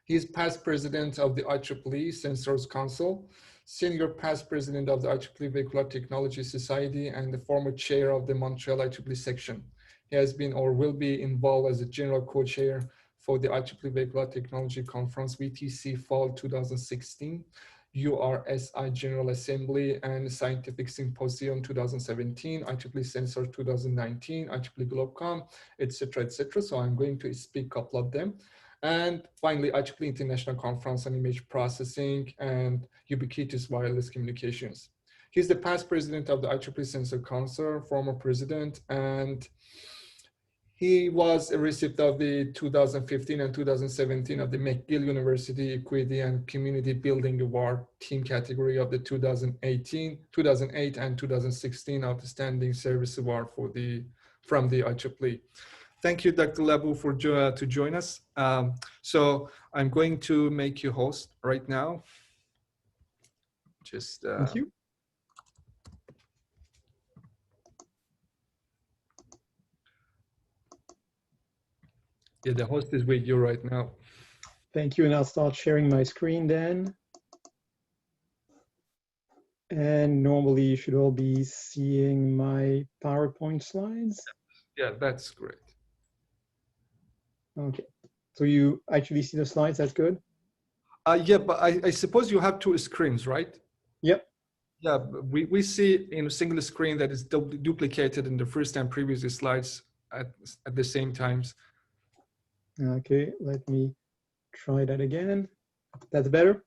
He is past president of the IEEE Sensors Council, senior past president of the IEEE Vehicular Technology Society, and the former chair of the Montreal IEEE Section. He has been or will be involved as a general co-chair for the IEEE Vehicular Technology Conference, VTC Fall 2016, URSI General Assembly and Scientific Symposium 2017, IEEE Sensor 2019, IEEE Globecom, etc., etc. So I'm going to speak a couple of them. And finally, IEEE International Conference on Image Processing and Ubiquitous Wireless Communications. He's the past president of the IEEE Sensor Council, former president, and he was a recipient of the 2015 and 2017 of the McGill University Equity and Community Building Award team category of the 2008 and 2016 Outstanding Service Award from the IEEE. Thank you, Dr. Labeau, for to join us. So I'm going to make you host right now. Just thank you. Yeah, the host is with you right now. Thank you, and I'll start sharing my screen then. And normally you should all be seeing my PowerPoint slides. Yeah, that's great. Okay, so you actually see the slides, that's good? Yeah, but I suppose you have two screens, right? Yep. Yeah, we see in a single screen that is duplicated in the first and previous slides at the same times. Okay, let me try that again. That's better?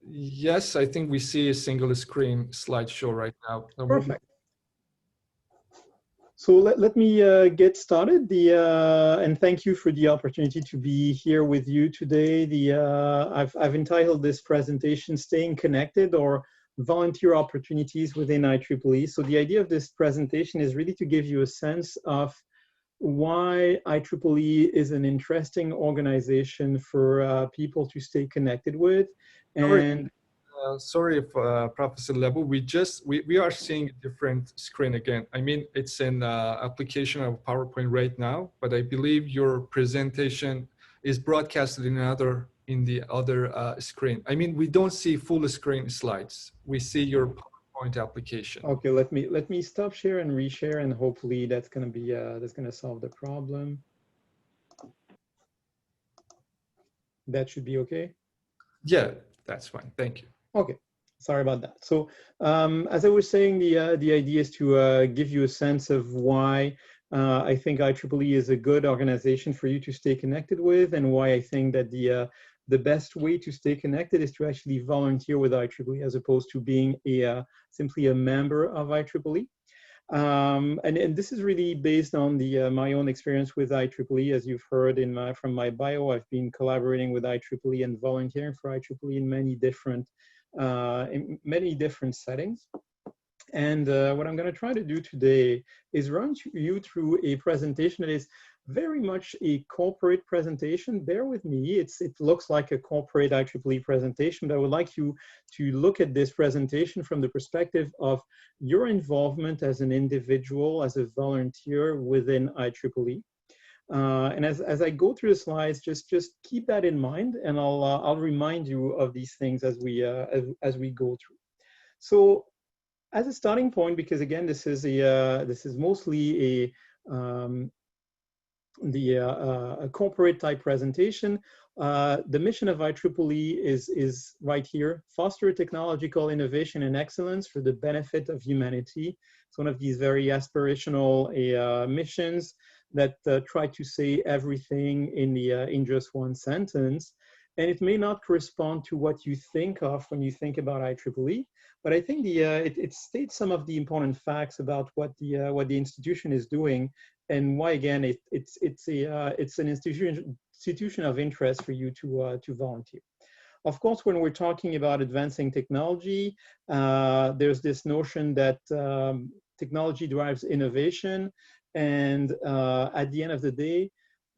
Yes, I think we see a single screen slideshow right now. Perfect. So let me get started. And thank you for the opportunity to be here with you today. I've entitled this presentation, Staying Connected or Volunteer Opportunities within IEEE. So the idea of this presentation is really to give you a sense of why IEEE is an interesting organization for people to stay connected with. And sorry if Professor Labeau, we are seeing a different screen again. I mean, it's an application of PowerPoint right now, but I believe your presentation is broadcasted in the other screen. I mean, we don't see full screen slides. We see your PowerPoint application. Okay, let me stop share and reshare, and hopefully that's gonna be that's gonna solve the problem. That should be okay. Yeah, that's fine. Thank you. Okay, sorry about that. So as I was saying, the idea is to give you a sense of why I think IEEE is a good organization for you to stay connected with, and why I think that the best way to stay connected is to actually volunteer with IEEE as opposed to being simply a member of IEEE. And this is really based on my own experience with IEEE. As you've heard from my bio, I've been collaborating with IEEE and volunteering for IEEE in many different settings. And what I'm going to try to do today is run you through a presentation that is very much a corporate presentation. Bear with me, it looks like a corporate IEEE presentation, but I would like you to look at this presentation from the perspective of your involvement as an individual, as a volunteer within IEEE. And as I go through the slides, just keep that in mind, and I'll remind you of these things as we go through. So as a starting point, because again, this is mostly a corporate type presentation. The mission of IEEE is right here: foster technological innovation and excellence for the benefit of humanity. It's one of these very aspirational missions that try to say everything in just one sentence. And it may not correspond to what you think of when you think about IEEE, but I think it states some of the important facts about what the institution is doing, and why, again, it's an institution of interest for you to volunteer. Of course, when we're talking about advancing technology, there's this notion that technology drives innovation, and at the end of the day,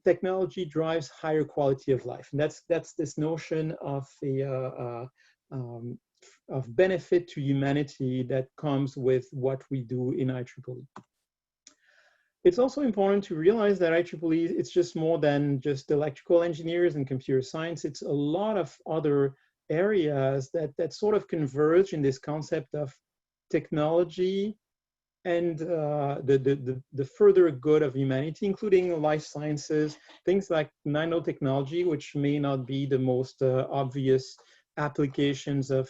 technology drives higher quality of life. And that's this notion of benefit to humanity that comes with what we do in IEEE. It's also important to realize that IEEE, it's just more than just electrical engineers and computer science. It's a lot of other areas that sort of converge in this concept of technology and the further good of humanity, including life sciences, things like nanotechnology, which may not be the most obvious applications of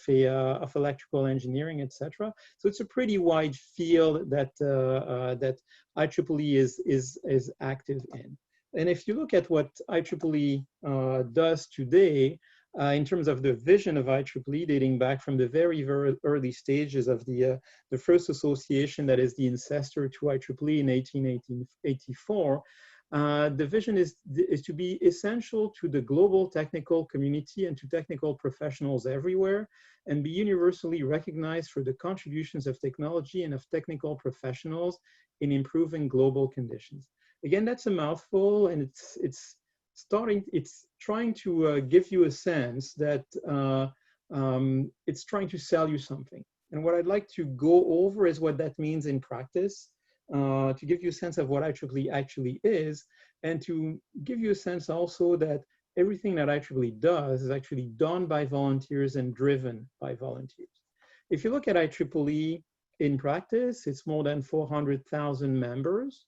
electrical engineering, etc. So it's a pretty wide field that that IEEE is active in. And if you look at what IEEE does today, in terms of the vision of IEEE, dating back from the very, very early stages of the first association that is the ancestor to IEEE in 1884, the vision is to be essential to the global technical community and to technical professionals everywhere, and be universally recognized for the contributions of technology and of technical professionals in improving global conditions. Again, that's a mouthful, and it's trying to give you a sense that it's trying to sell you something. And what I'd like to go over is what that means in practice, to give you a sense of what IEEE actually is, and to give you a sense also that everything that IEEE does is actually done by volunteers and driven by volunteers. If you look at IEEE in practice, it's more than 400,000 members.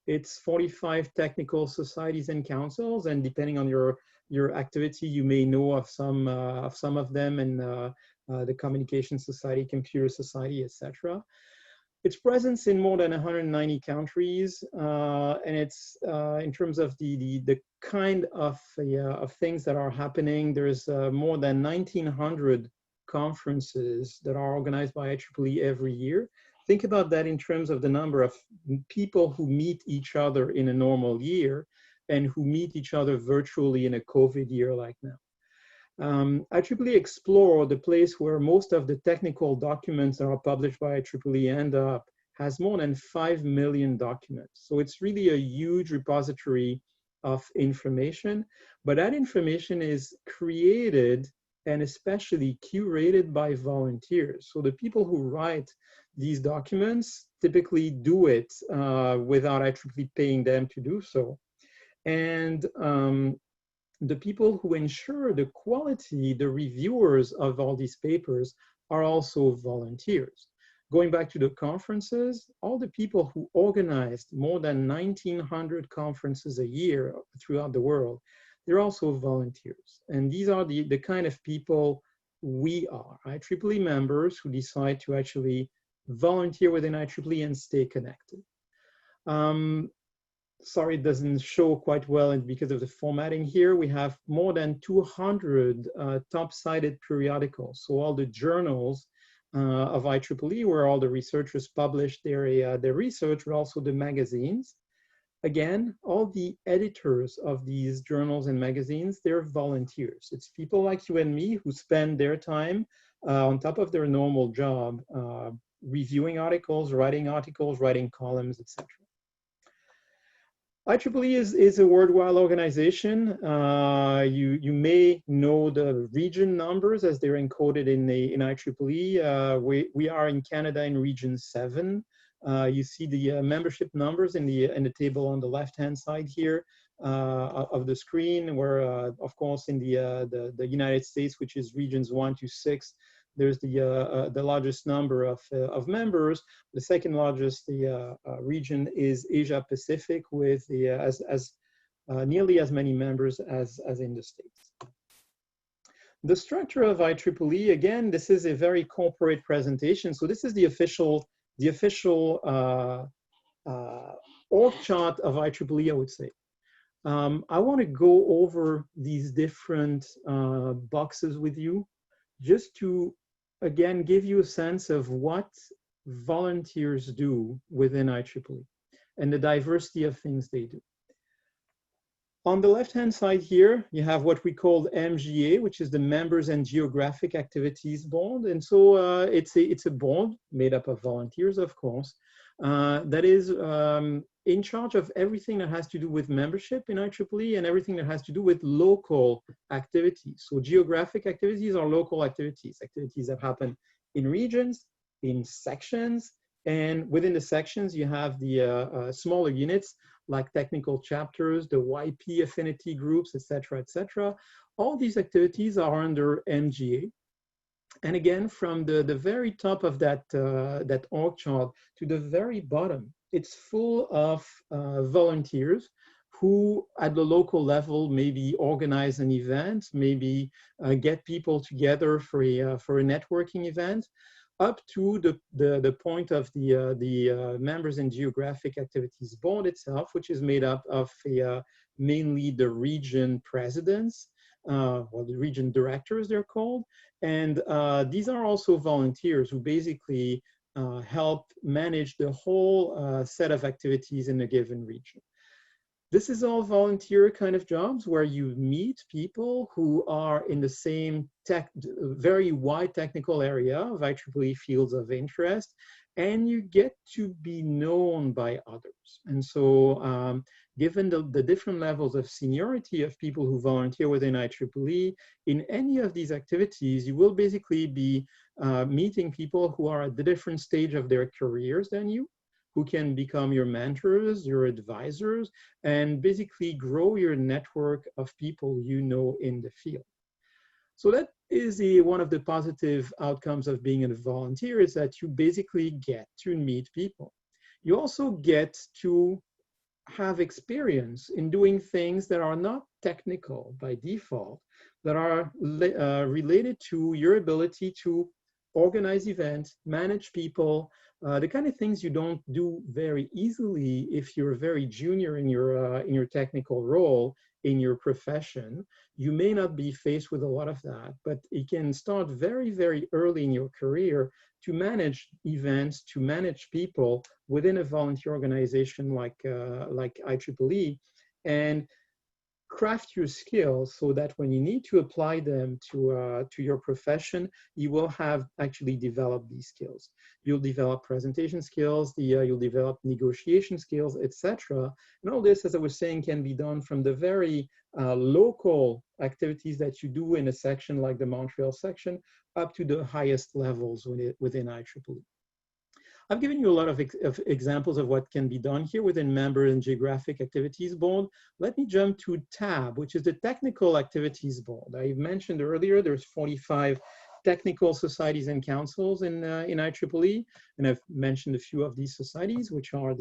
It's 45 technical societies and councils, and depending on your activity, you may know of some of them, and the Communication Society, Computer Society, etc. Its presence in more than 190 countries, and it's in terms of the kind of things that are happening. There's more than 1,900 conferences that are organized by IEEE every year. Think about that in terms of the number of people who meet each other in a normal year and who meet each other virtually in a COVID year like now. IEEE Explore, the place where most of the technical documents that are published by IEEE end up, has more than 5 million documents. So it's really a huge repository of information, but that information is created and especially curated by volunteers. So the people who write these documents typically do it without IEEE paying them to do so. And the people who ensure the quality, the reviewers of all these papers, are also volunteers. Going back to the conferences, all the people who organized more than 1,900 conferences a year throughout the world, they're also volunteers. And these are the kind of people we are, IEEE members who decide to actually volunteer within IEEE and stay connected. Sorry, it doesn't show quite well because of the formatting here. We have more than 200 top-cited periodicals. So all the journals of IEEE, where all the researchers publish their research, but also the magazines. Again, all the editors of these journals and magazines, they're volunteers. It's people like you and me who spend their time on top of their normal job, reviewing articles, writing columns, etc. IEEE is a worldwide organization. You may know the region numbers as they're encoded in IEEE. We are in Canada in region 7. You see the membership numbers in the table on the left-hand side here of the screen, where of course in the United States, which is regions 1 to 6, there's the largest number of members. The second largest region is Asia Pacific, with nearly as many members as in the States. The structure of IEEE, again, this is a very corporate presentation. So this is the official the official org chart of IEEE, I would say. I want to go over these different boxes with you, just to, again, give you a sense of what volunteers do within IEEE and the diversity of things they do. On the left-hand side here, you have what we call MGA, which is the Members and Geographic Activities Board. And so it's a board made up of volunteers, of course, that is in charge of everything that has to do with membership in IEEE and everything that has to do with local activities. So geographic activities are local activities, activities that happen in regions, in sections, and within the sections, you have the smaller units like technical chapters, the YP affinity groups, etc., etc. All these activities are under MGA. And again, from the very top of that, that org chart to the very bottom, it's full of volunteers who at the local level maybe organize an event, maybe get people together for a networking event, up to the point of the Members and Geographic Activities Board itself, which is made up of mainly the region presidents, or the region directors, they're called. And these are also volunteers who basically help manage the whole set of activities in a given region. This is all volunteer kind of jobs where you meet people who are in the same very wide technical area of IEEE fields of interest, and you get to be known by others. And so given the different levels of seniority of people who volunteer within IEEE, in any of these activities, you will basically be meeting people who are at the different stage of their careers than you, who can become your mentors, your advisors, and basically grow your network of people you know in the field. So that is one of the positive outcomes of being a volunteer, is that you basically get to meet people. You also get to have experience in doing things that are not technical by default, that are related to your ability to organize events, manage people, the kind of things you don't do very easily if you're very junior in your technical role in your profession. You may not be faced with a lot of that, but it can start very, very early in your career to manage events, to manage people within a volunteer organization like IEEE, and craft your skills so that when you need to apply them to your profession, you will have actually developed these skills. You'll develop presentation skills, you'll develop negotiation skills, etc. And all this, as I was saying, can be done from the very local activities that you do in a section like the Montreal section up to the highest levels within IEEE. I've given you a lot of examples of what can be done here within Member and Geographic Activities Board. Let me jump to TAB, which is the Technical Activities Board. I mentioned earlier there's 45 technical societies and councils in IEEE, and I've mentioned a few of these societies, which are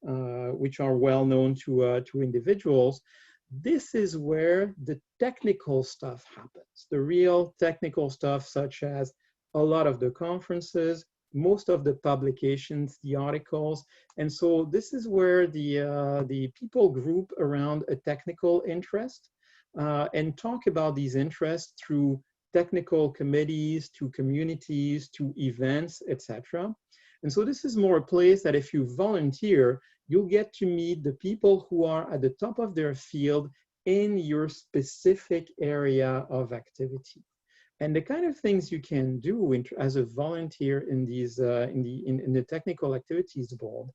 well known to individuals. This is where the technical stuff happens, the real technical stuff, such as a lot of the conferences, most of the publications, the articles. And so this is where the people group around a technical interest and talk about these interests through technical committees, to communities, to events, etc. And so this is more a place that if you volunteer, you'll get to meet the people who are at the top of their field in your specific area of activity. And the kind of things you can do as a volunteer in these in the Technical Activities Board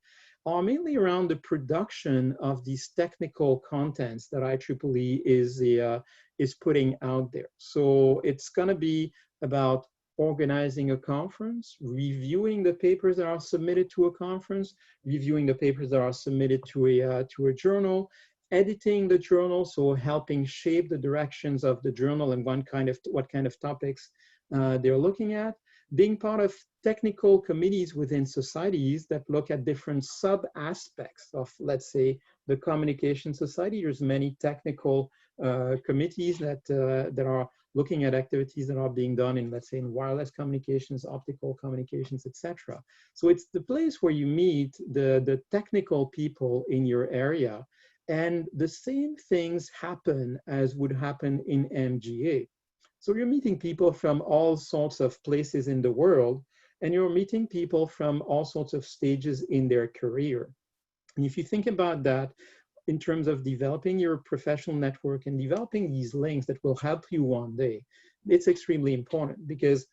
are mainly around the production of these technical contents that IEEE is putting out there. So it's going to be about organizing a conference, reviewing the papers that are submitted to a conference, reviewing the papers that are submitted to a journal, editing the journal, so helping shape the directions of the journal and what kind of topics they're looking at, being part of technical committees within societies that look at different sub-aspects of, let's say, the communication society. There's many technical committees that are looking at activities that are being done in, let's say, in wireless communications, optical communications, etc. So it's the place where you meet the technical people in your area, and the same things happen as would happen in MGA. So you're meeting people from all sorts of places in the world, and you're meeting people from all sorts of stages in their career. And if you think about that in terms of developing your professional network and developing these links that will help you one day, it's extremely important, because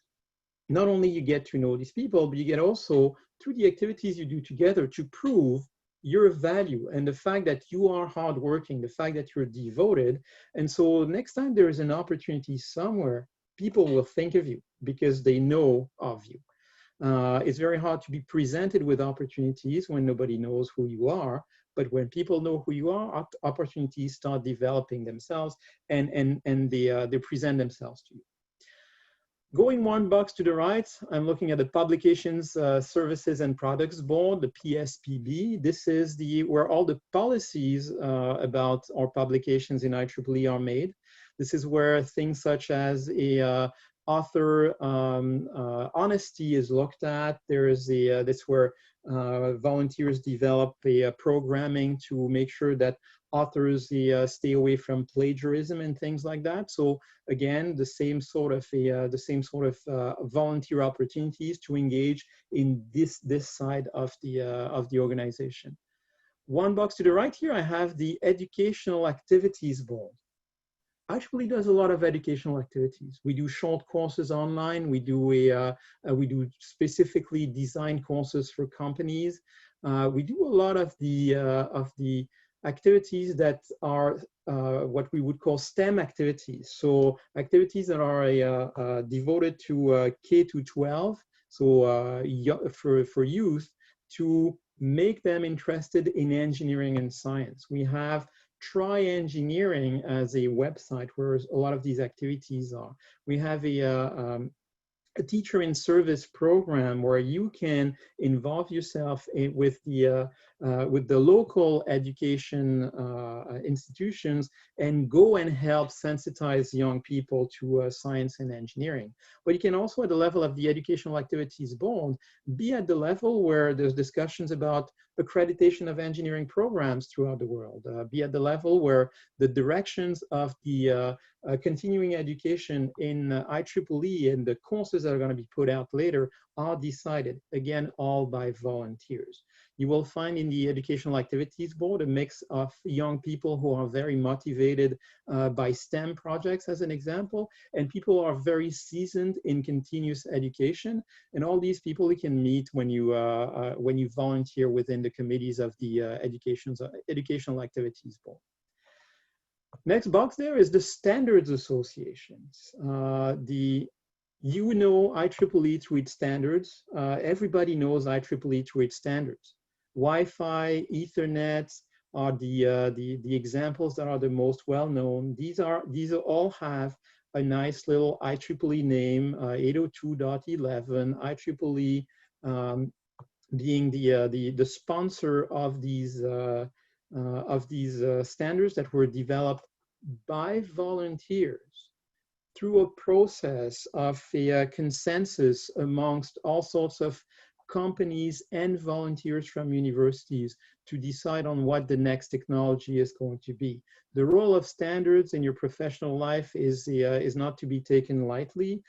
not only you get to know these people, but you get also, through the activities you do together, to prove your value and the fact that you are hardworking, the fact that you're devoted. And so next time there is an opportunity somewhere, people will think of you because they know of you. It's very hard to be presented with opportunities when nobody knows who you are, but when people know who you are, opportunities start developing themselves, and they present themselves to you. Going one box to the right, I'm looking at the Publications, Services and Products Board, the PSPB. This is where all the policies about our publications in IEEE are made. This is where things such as author honesty is looked at. There is that's where volunteers develop a programming to make sure that authors stay away from plagiarism and things like that. So again, the same sort of volunteer opportunities to engage in this side of the organization. One box to the right here, I have the Educational Activities Board. IEEE does a lot of educational activities. We do short courses online. We do we do specifically designed courses for companies. We do a lot of the activities that are what we would call STEM activities. So activities that are devoted to K to 12. So for youth, to make them interested in engineering and science. We have Try Engineering as a website where a lot of these activities are. We have a teacher in service program where you can involve yourself with the local education institutions and go and help sensitize young people to science and engineering. But you can also, at the level of the Educational Activities Board, be at the level where there's discussions about accreditation of engineering programs throughout the world, be at the level where the directions of the continuing education in IEEE and the courses that are going to be put out later are decided, again, all by volunteers. You will find in the Educational Activities Board a mix of young people who are very motivated by STEM projects, as an example, and people who are very seasoned in continuous education. And all these people you can meet when you volunteer within the committees of the Educational Activities Board. Next box there is the Standards Associations. You know IEEE through its standards. Everybody knows IEEE through its standards. Wi-Fi, Ethernet are the examples that are the most well known. These all have a nice little IEEE name, 802.11. IEEE being the sponsor of these standards that were developed by volunteers through a process of a consensus amongst all sorts of companies and volunteers from universities to decide on what the next technology is going to be. The role of standards in your professional life is not to be taken lightly.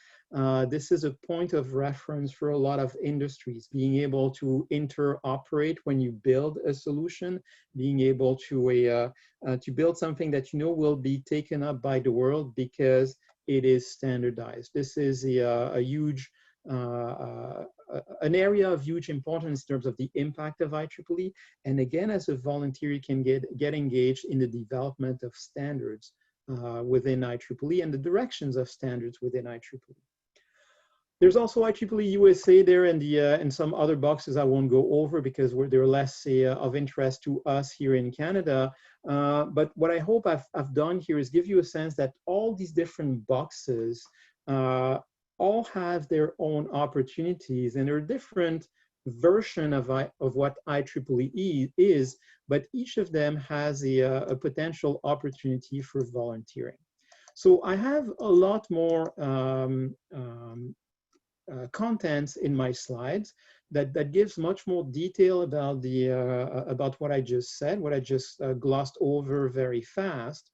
This is a point of reference for a lot of industries, being able to interoperate when you build a solution, being able to build something that you know will be taken up by the world because it is standardized. This is a huge an area of huge importance in terms of the impact of IEEE. And again, as a volunteer, you can get engaged in the development of standards within IEEE and the directions of standards within IEEE. There's also IEEE USA there and some other boxes I won't go over because they're less of interest to us here in Canada. But what I hope I've done here is give you a sense that all these different boxes all have their own opportunities, and they're different version of what IEEE is, but each of them has a potential opportunity for volunteering. So I have a lot more contents in my slides that gives much more detail about about what I just said, what I just glossed over very fast.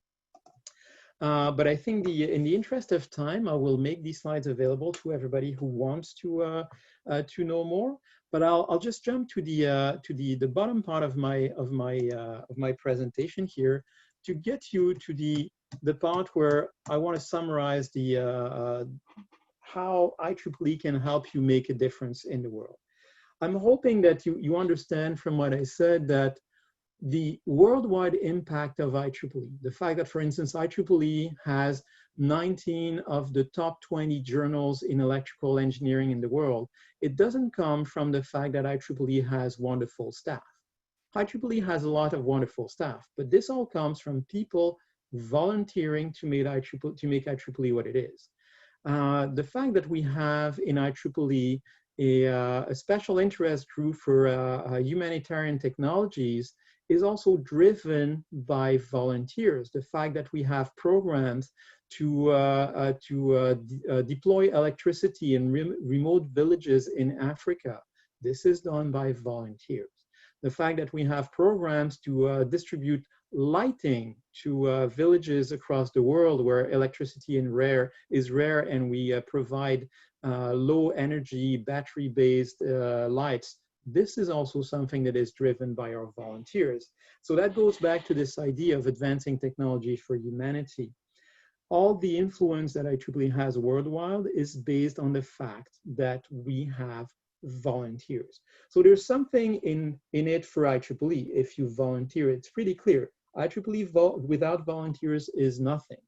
But I think in the interest of time, I will make these slides available to everybody who wants to know more. But I'll just jump to the bottom part of my presentation here to get you to the part where I want to summarize how IEEE can help you make a difference in the world. I'm hoping that you understand from what I said that the worldwide impact of IEEE, the fact that, for instance, IEEE has 19 of the top 20 journals in electrical engineering in the world, it doesn't come from the fact that IEEE has wonderful staff. IEEE has a lot of wonderful staff, but this all comes from people volunteering to make IEEE what it is. The fact that we have in IEEE a special interest group for humanitarian technologies is also driven by volunteers. The fact that we have programs to deploy electricity in remote villages in Africa, this is done by volunteers. The fact that we have programs to distribute lighting to villages across the world where electricity is rare, and we provide low energy battery-based lights. This is also something that is driven by our volunteers. So that goes back to this idea of advancing technology for humanity. All the influence that IEEE has worldwide is based on the fact that we have volunteers. So there's something in it for IEEE. If you volunteer, it's pretty clear. IEEE without volunteers is nothing.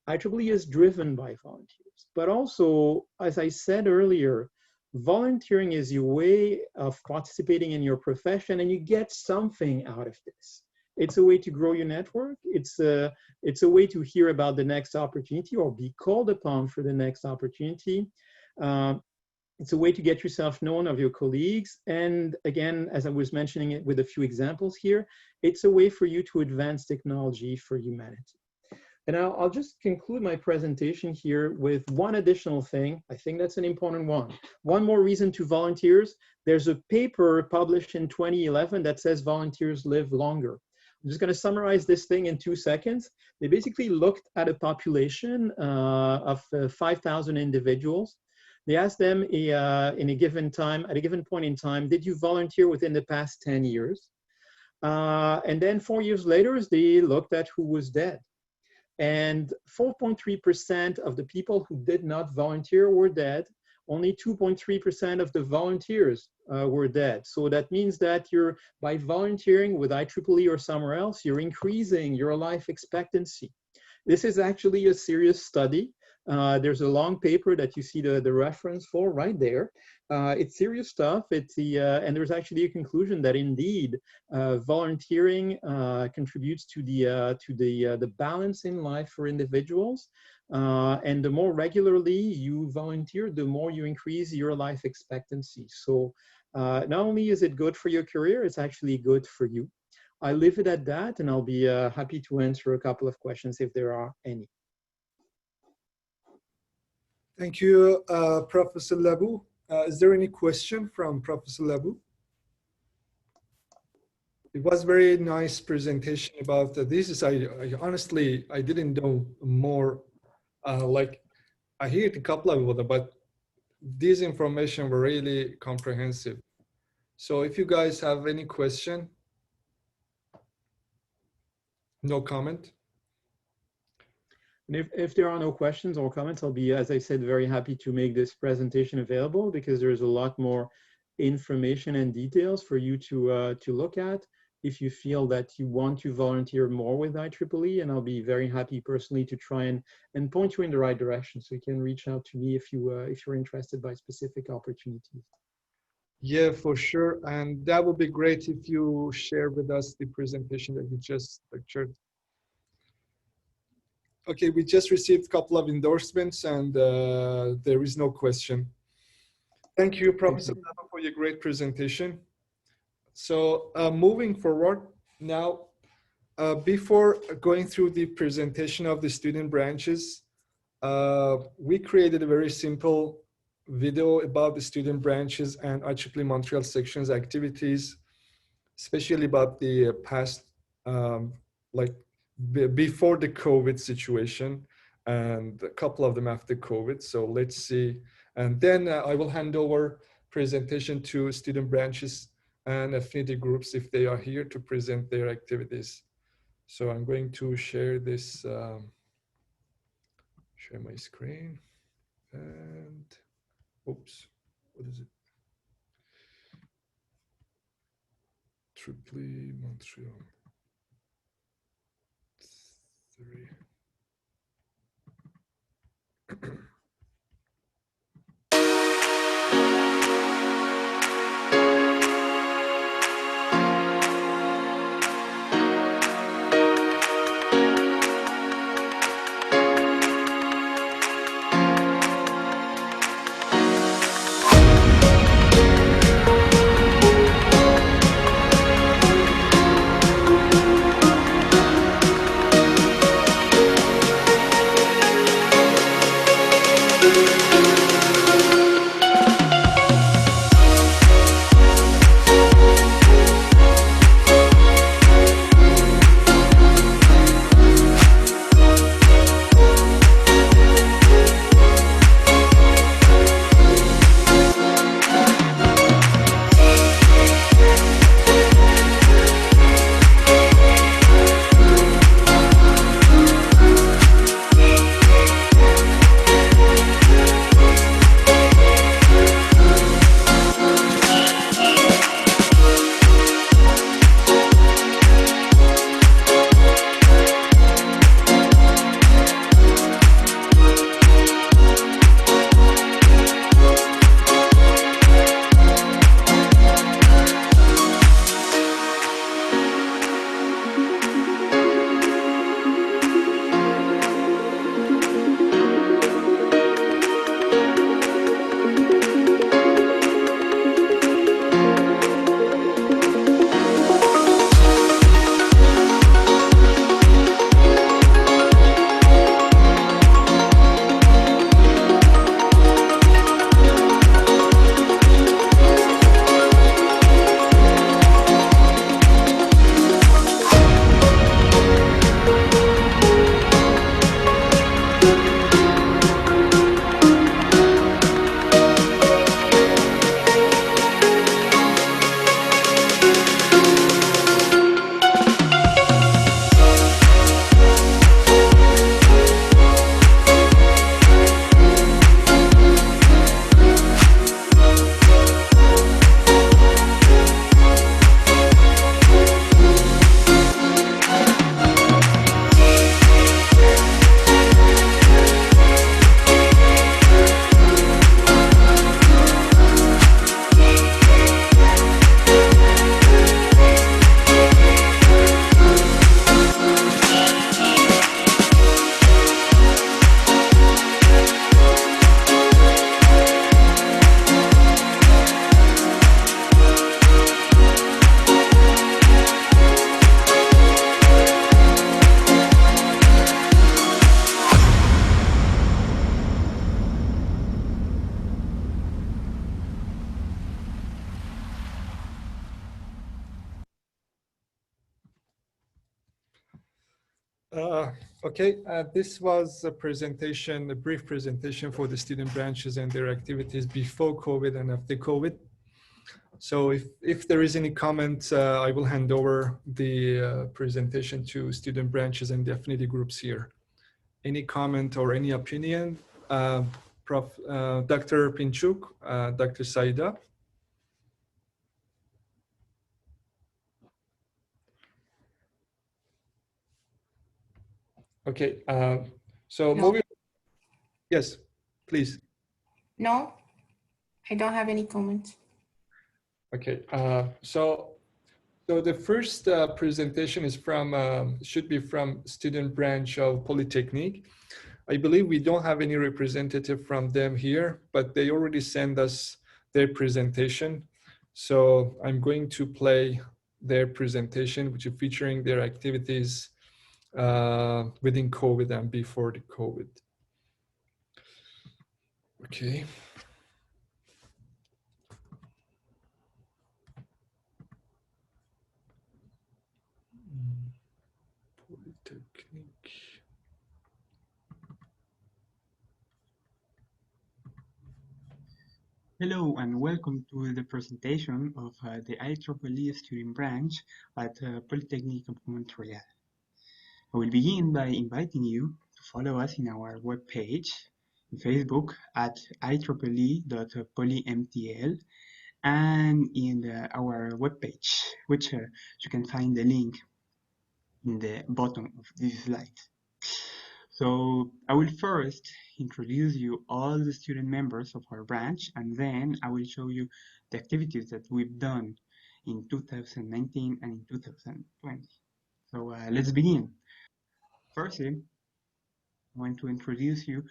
IEEE is driven by volunteers, but also, as I said earlier, volunteering is your way of participating in your profession, and you get something out of this. It's a way to grow your network. It's a way to hear about the next opportunity or be called upon for the next opportunity. It's a way to get yourself known of your colleagues. And again, as I was mentioning it with a few examples here, it's a way for you to advance technology for humanity. And I'll just conclude my presentation here with one additional thing. I think that's an important one. One more reason to volunteers. There's a paper published in 2011 that says volunteers live longer. I'm just going to summarize this thing in 2 seconds. They basically looked at a population of 5,000 individuals. They asked them at a given point in time, did you volunteer within the past 10 years? And then 4 years later, they looked at who was dead. And 4.3% of the people who did not volunteer were dead. Only 2.3% of the volunteers were dead. So that means that by volunteering with IEEE or somewhere else, you're increasing your life expectancy. This is actually a serious study. There's a long paper that you see the reference for right there. It's serious stuff. And there's actually a conclusion that indeed volunteering contributes to the balance in life for individuals. And the more regularly you volunteer, the more you increase your life expectancy. So not only is it good for your career, it's actually good for you. I leave it at that, and I'll be happy to answer a couple of questions if there are any. Thank you, Professor Labeau. Is there any question from Professor Labeau? It was very nice presentation about this. I honestly, I didn't know more. Like I heard a couple of them, but these information were really comprehensive. So if you guys have any question, no comment. And if there are no questions or comments, I'll be, as I said, very happy to make this presentation available because there's a lot more information and details for you to look at if you feel that you want to volunteer more with IEEE, and I'll be very happy personally to try and point you in the right direction. So you can reach out to me if you're interested by specific opportunities. Yeah, for sure. And that would be great if you share with us the presentation that you just lectured. Okay, we just received a couple of endorsements and there is no question. Thank you, Professor Labeau, for your great presentation. So moving forward now, before going through the presentation of the student branches, we created a very simple video about the student branches and IEEE Montreal sections activities, especially about the past, like before the COVID situation and a couple of them after COVID. So let's see. And then I will hand over presentation to student branches and affinity groups if they are here to present their activities. So I'm going to share this, share my screen and, oops, what is it? IEEE Montreal 3. Okay, this was a presentation, a brief presentation for the student branches and their activities before COVID and after COVID. So if there is any comment, I will hand over the presentation to student branches and the affinity groups here. Any comment or any opinion? Prof, Dr. Pinchuk, Dr. Saida. Okay, so No. moving, yes, please. No, I don't have any comments. Okay, so the first presentation is from, should be from student branch of Polytechnique. I believe we don't have any representative from them here, but they already sent us their presentation. So I'm going to play their presentation, which is featuring their activities within COVID and before the COVID. Okay. Polytechnique. Hello and welcome to the presentation of the IEEE student branch at Polytechnique of Montreal. I will begin by inviting you to follow us in our webpage in Facebook at IEEE.polymtl and in our webpage, which you can find the link in the bottom of this slide. So I will first introduce you all the student members of our branch, and then I will show you the activities that we've done in 2019 and in 2020. So let's begin. Firstly, I want to introduce you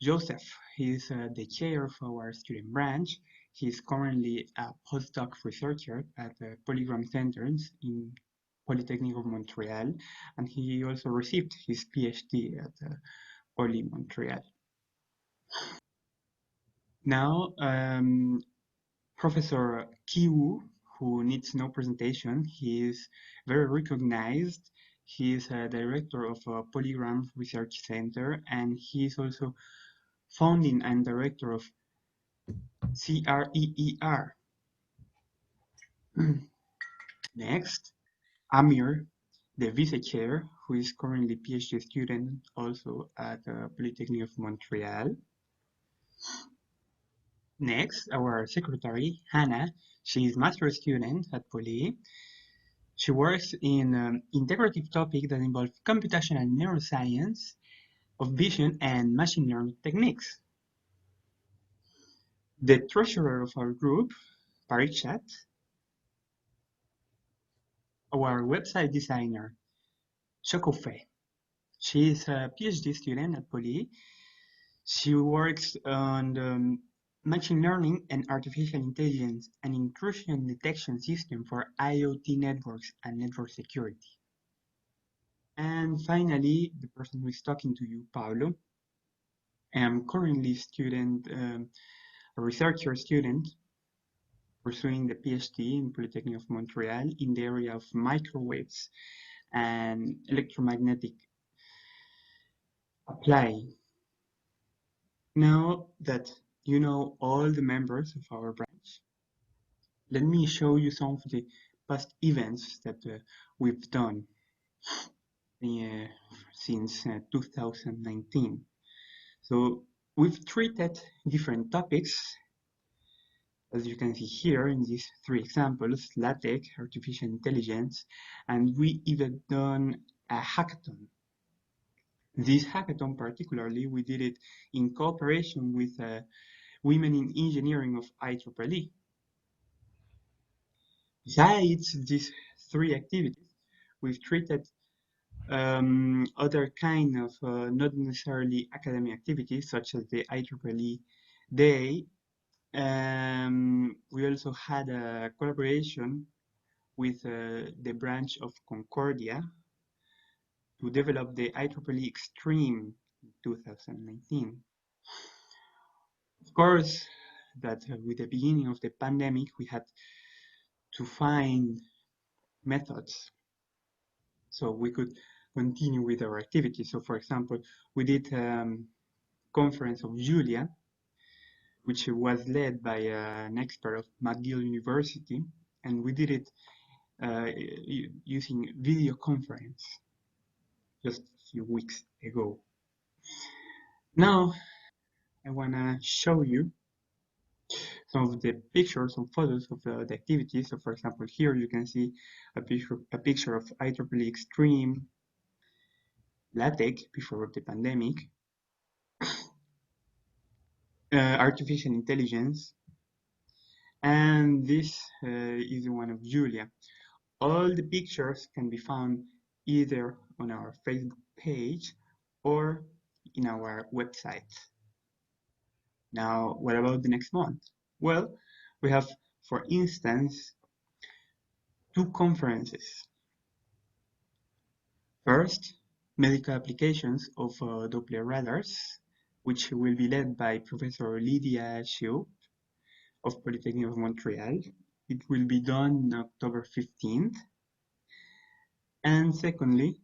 Joseph. He's the chair of our student branch. He's currently a postdoc researcher at the Polygram Centers in Polytechnique of Montreal, and he also received his PhD at Poly Montreal. Now, Professor Kiwu, who needs no presentation, he is very recognized. He is a director of a Polygram Research Center, and he is also founding and director of CREER. Next, Amir, the vice chair, who is currently PhD student also at Polytechnique of Montreal. Next, our secretary, Hannah, she is master's student at Poly. She works in integrative topics that involve computational neuroscience of vision and machine learning techniques. The treasurer of our group, Parichat, our website designer, Shokofe. She is a PhD student at Poly. She works on machine learning and artificial intelligence and intrusion detection system for IoT networks and network security. And finally, the person who is talking to you, Paulo. I'm currently a researcher student pursuing the PhD in Polytechnique of Montreal in the area of microwaves and electromagnetic applying. Now that you know all the members of our branch, let me show you some of the past events that we've done since 2019. So we've treated different topics, as you can see here in these three examples: LaTeX, artificial intelligence, and we even done a hackathon. This hackathon particularly, we did it in cooperation with Women in Engineering of IEEE. Besides these three activities, we've treated other kind of not necessarily academic activities, such as the IEEE Day. We also had a collaboration with the branch of Concordia to develop the IEEE Extreme in 2019. Of course, that with the beginning of the pandemic, we had to find methods so we could continue with our activities. So for example, we did conference of Julia, which was led by an expert of McGill University, and we did it using video conference just a few weeks ago. Now, I want to show you some of the pictures and photos of the activities. So for example, here you can see a picture of IEEE Extreme LaTeX before the pandemic, artificial intelligence, and this is one of Julia. All the pictures can be found either on our Facebook page or in our website. Now, what about the next month? Well, we have, for instance, two conferences. First, medical applications of Doppler radars, which will be led by Professor Lydia Chiu of Polytechnique of Montreal. It will be done on October 15th. And secondly,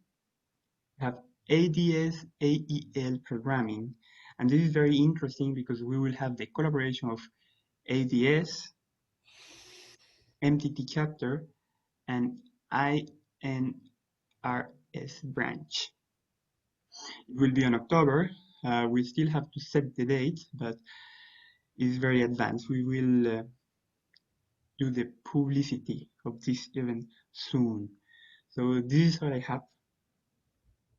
we have ADS AEL programming. And this is very interesting because we will have the collaboration of ADS, MTT chapter, and INRS branch. It will be on October. We still have to set the date, but it's very advanced. We will do the publicity of this event soon. So this is what I have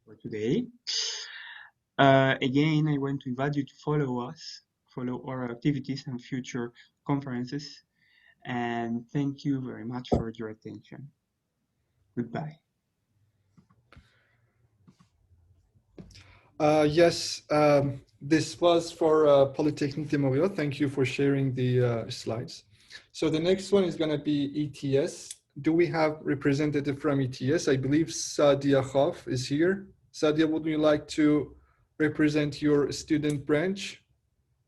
for today. Again, I want to invite you to follow us, follow our activities and future conferences. And thank you very much for your attention. Goodbye. Yes, this was for Polytechnique de Montréal. Thank you for sharing the slides. So the next one is going to be ETS. Do we have representative from ETS? I believe Sadia Khaf is here. Sadia, would you like to represent your student branch?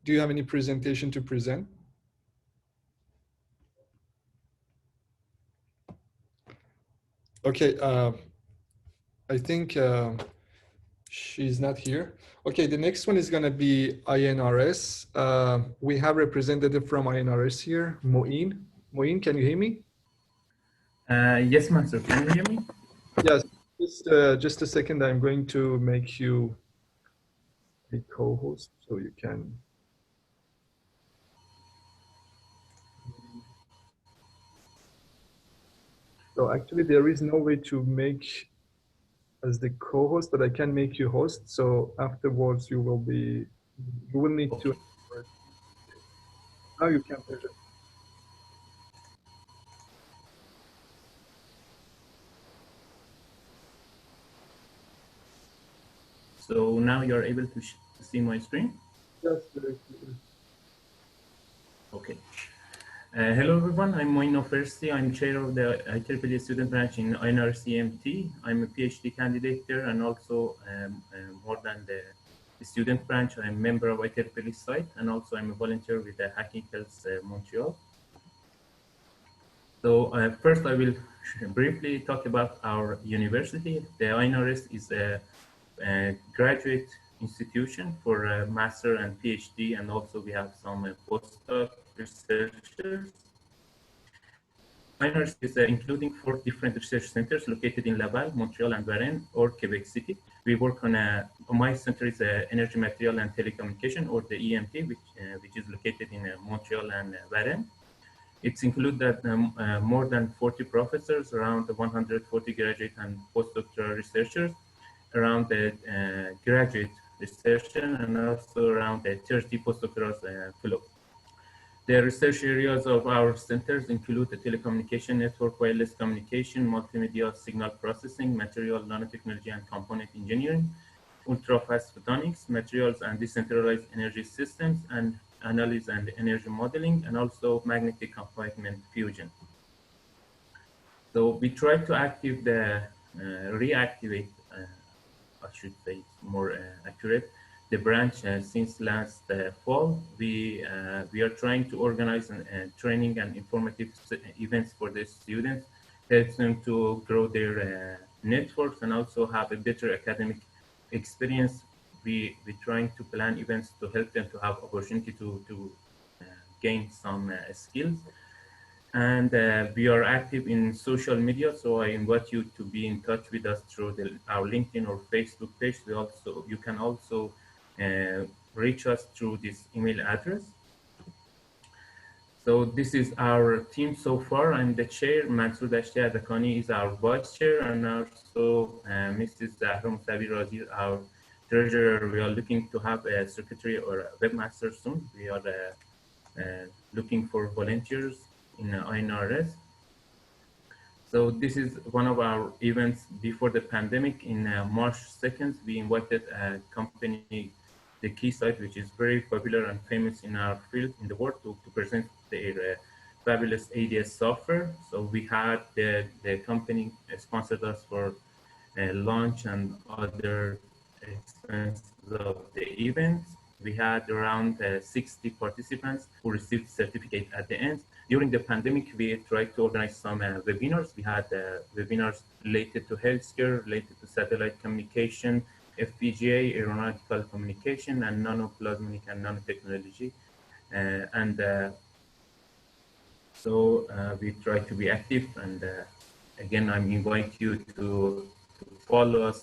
Do you have any presentation to present? Okay, I think she's not here. Okay, the next one is going to be INRS. We have representative from INRS here, Moin. Moin, can you hear me? Yes, Master. Can you hear me? Yes. Just a second. I'm going to make you a co-host so you can. So actually, there is no way to make as the co-host, but I can make you host. So afterwards, you will need to. Now you can present. So now you're able to see my screen? Yes. Okay. Hello everyone, I'm Moin Ofersi. I'm chair of the IEEE student branch in INRS-EMT. I'm a PhD candidate there, and also more than the student branch, I'm a member of IEEE site, and also I'm a volunteer with the Hacking Health Montreal. So first I will briefly talk about our university. The INRS is a graduate institution for master and PhD, and also we have some postdoc researchers. INRS is including 4 different research centers located in Laval, Montreal, and Varennes, or Quebec City. We work on my center is Energy, Material, and Telecommunication, or the EMT, which is located in Montreal and Varennes. It's included that more than 40 professors, around 140 graduate and postdoctoral researchers, around the graduate researcher, and also around 30 postdoctoral fellows. The research areas of our centers include the telecommunication network, wireless communication, multimedia signal processing, material nanotechnology and component engineering, ultra-fast photonics, materials and decentralized energy systems, and analysis and energy modeling, and also magnetic compartment fusion. So we try to reactivate, I should say it's more accurate, the branch since last fall. We are trying to organize training and informative events for the students, help them to grow their networks and also have a better academic experience. We're trying to plan events to help them to have opportunity to gain some skills. And we are active in social media, so I invite you to be in touch with us through our LinkedIn or Facebook page. You can also reach us through this email address. So this is our team so far. I'm the chair. Mansoor Dashti Adakani is our vice chair, and also Mrs. Zahra Musavi Razi, our treasurer. We are looking to have a secretary or a webmaster soon. We are looking for volunteers in INRS. So this is one of our events before the pandemic. In March 2nd, we invited a company, the Keysight, which is very popular and famous in our field in the world, to present their fabulous ADS software. So we had the company sponsored us for launch and other expenses of the event. We had around 60 participants who received certificate at the end. During the pandemic, we tried to organize some webinars. We had webinars related to healthcare, related to satellite communication, FPGA, aeronautical communication, and nanoplasmic and nanotechnology. So we try to be active. And again, I invite you to follow us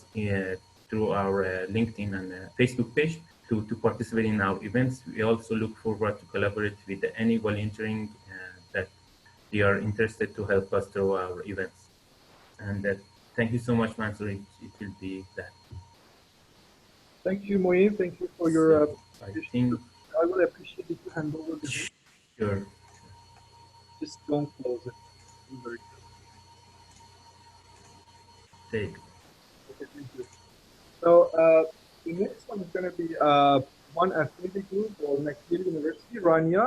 through our LinkedIn and Facebook page to participate in our events. We also look forward to collaborate with any volunteering that they are interested to help us through our events. And thank you so much, Mansour. It will be that. Thank you, Moeen. Thank you for your. I will appreciate if you hand over the. Sure. Just don't close it. Take. Okay, thank you. So the next one is going to be one Affinity group or McGill University, Rania.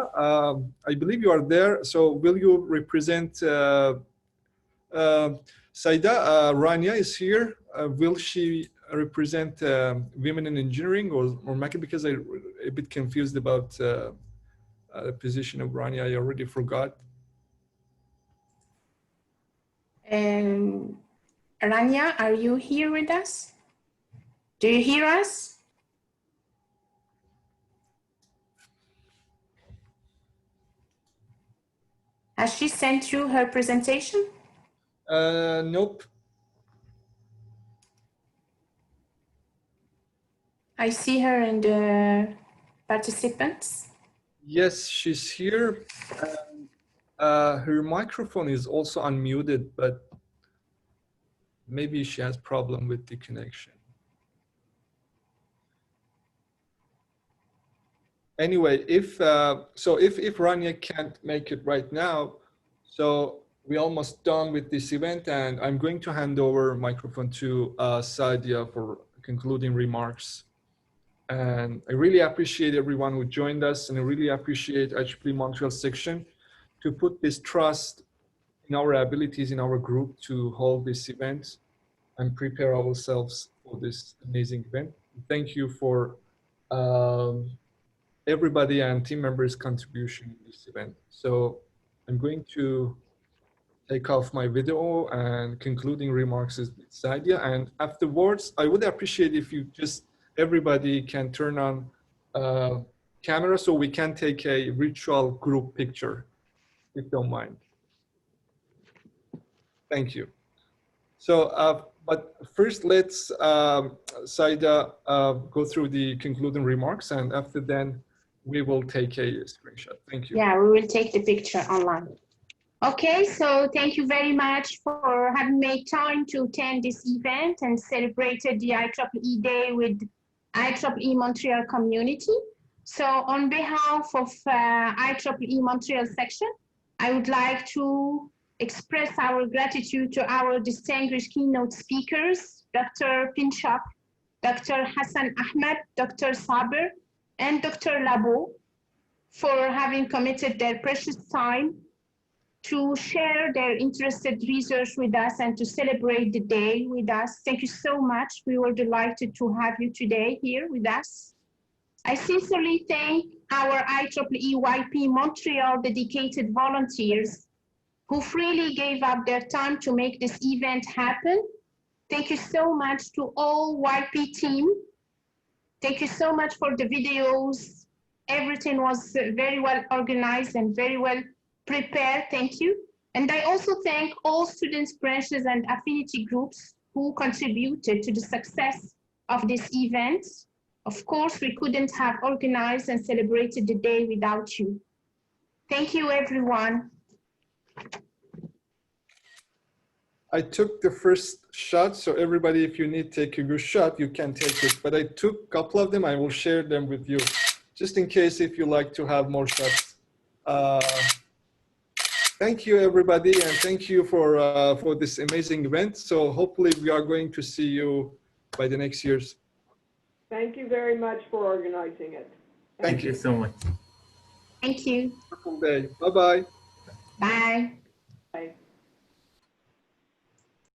I believe you are there. So will you represent Saida? Rania is here. Will she represent women in engineering or McGill? Because I'm a bit confused about the position of Rania. I already forgot. Rania, are you here with us? Do you hear us? Has she sent you her presentation? Nope. I see her in the participants. Yes, she's here. Her microphone is also unmuted, but maybe she has problem with the connection. Anyway, if Rania can't make it right now, so we're almost done with this event, and I'm going to hand over microphone to Saida for concluding remarks. And I really appreciate everyone who joined us, and I really appreciate IEEE Montreal Section to put this trust in our abilities in our group to hold this event and prepare ourselves for this amazing event. Thank you for everybody and team members' contribution in this event. So I'm going to take off my video and concluding remarks is with Sadia. And afterwards, I would appreciate if you just, everybody can turn on camera so we can take a virtual group picture, if you don't mind. Thank you. So, but first let's, Saida, go through the concluding remarks, and after then we will take a screenshot. Thank you. Yeah, we will take the picture online. Okay, so thank you very much for having made time to attend this event and celebrated the IEEE Day with IEEE Montreal community. So on behalf of IEEE Montreal Section, I would like to express our gratitude to our distinguished keynote speakers, Dr. Pinchuk, Dr. Hassan Ahmed, Dr. Saber, and Dr. Labeau, for having committed their precious time to share their interested research with us and to celebrate the day with us. Thank you so much. We were delighted to have you today here with us. I sincerely thank our IEEE YP Montreal dedicated volunteers who freely gave up their time to make this event happen. Thank you so much to all YP team. Thank you so much for the videos. Everything was very well organized and very well prepared. Thank you. And I also thank all students, branches, and affinity groups who contributed to the success of this event. Of course, we couldn't have organized and celebrated the day without you. Thank you, everyone. I took the first shot, so everybody, if you need to take a good shot, you can take it. But I took a couple of them. I will share them with you, just in case if you like to have more shots. Thank you, everybody, and thank you for this amazing event. So hopefully we are going to see you by the next years. Thank you very much for organizing it. Thank you so much. Thank you. Wonderful day. Bye-bye. Bye. Bye.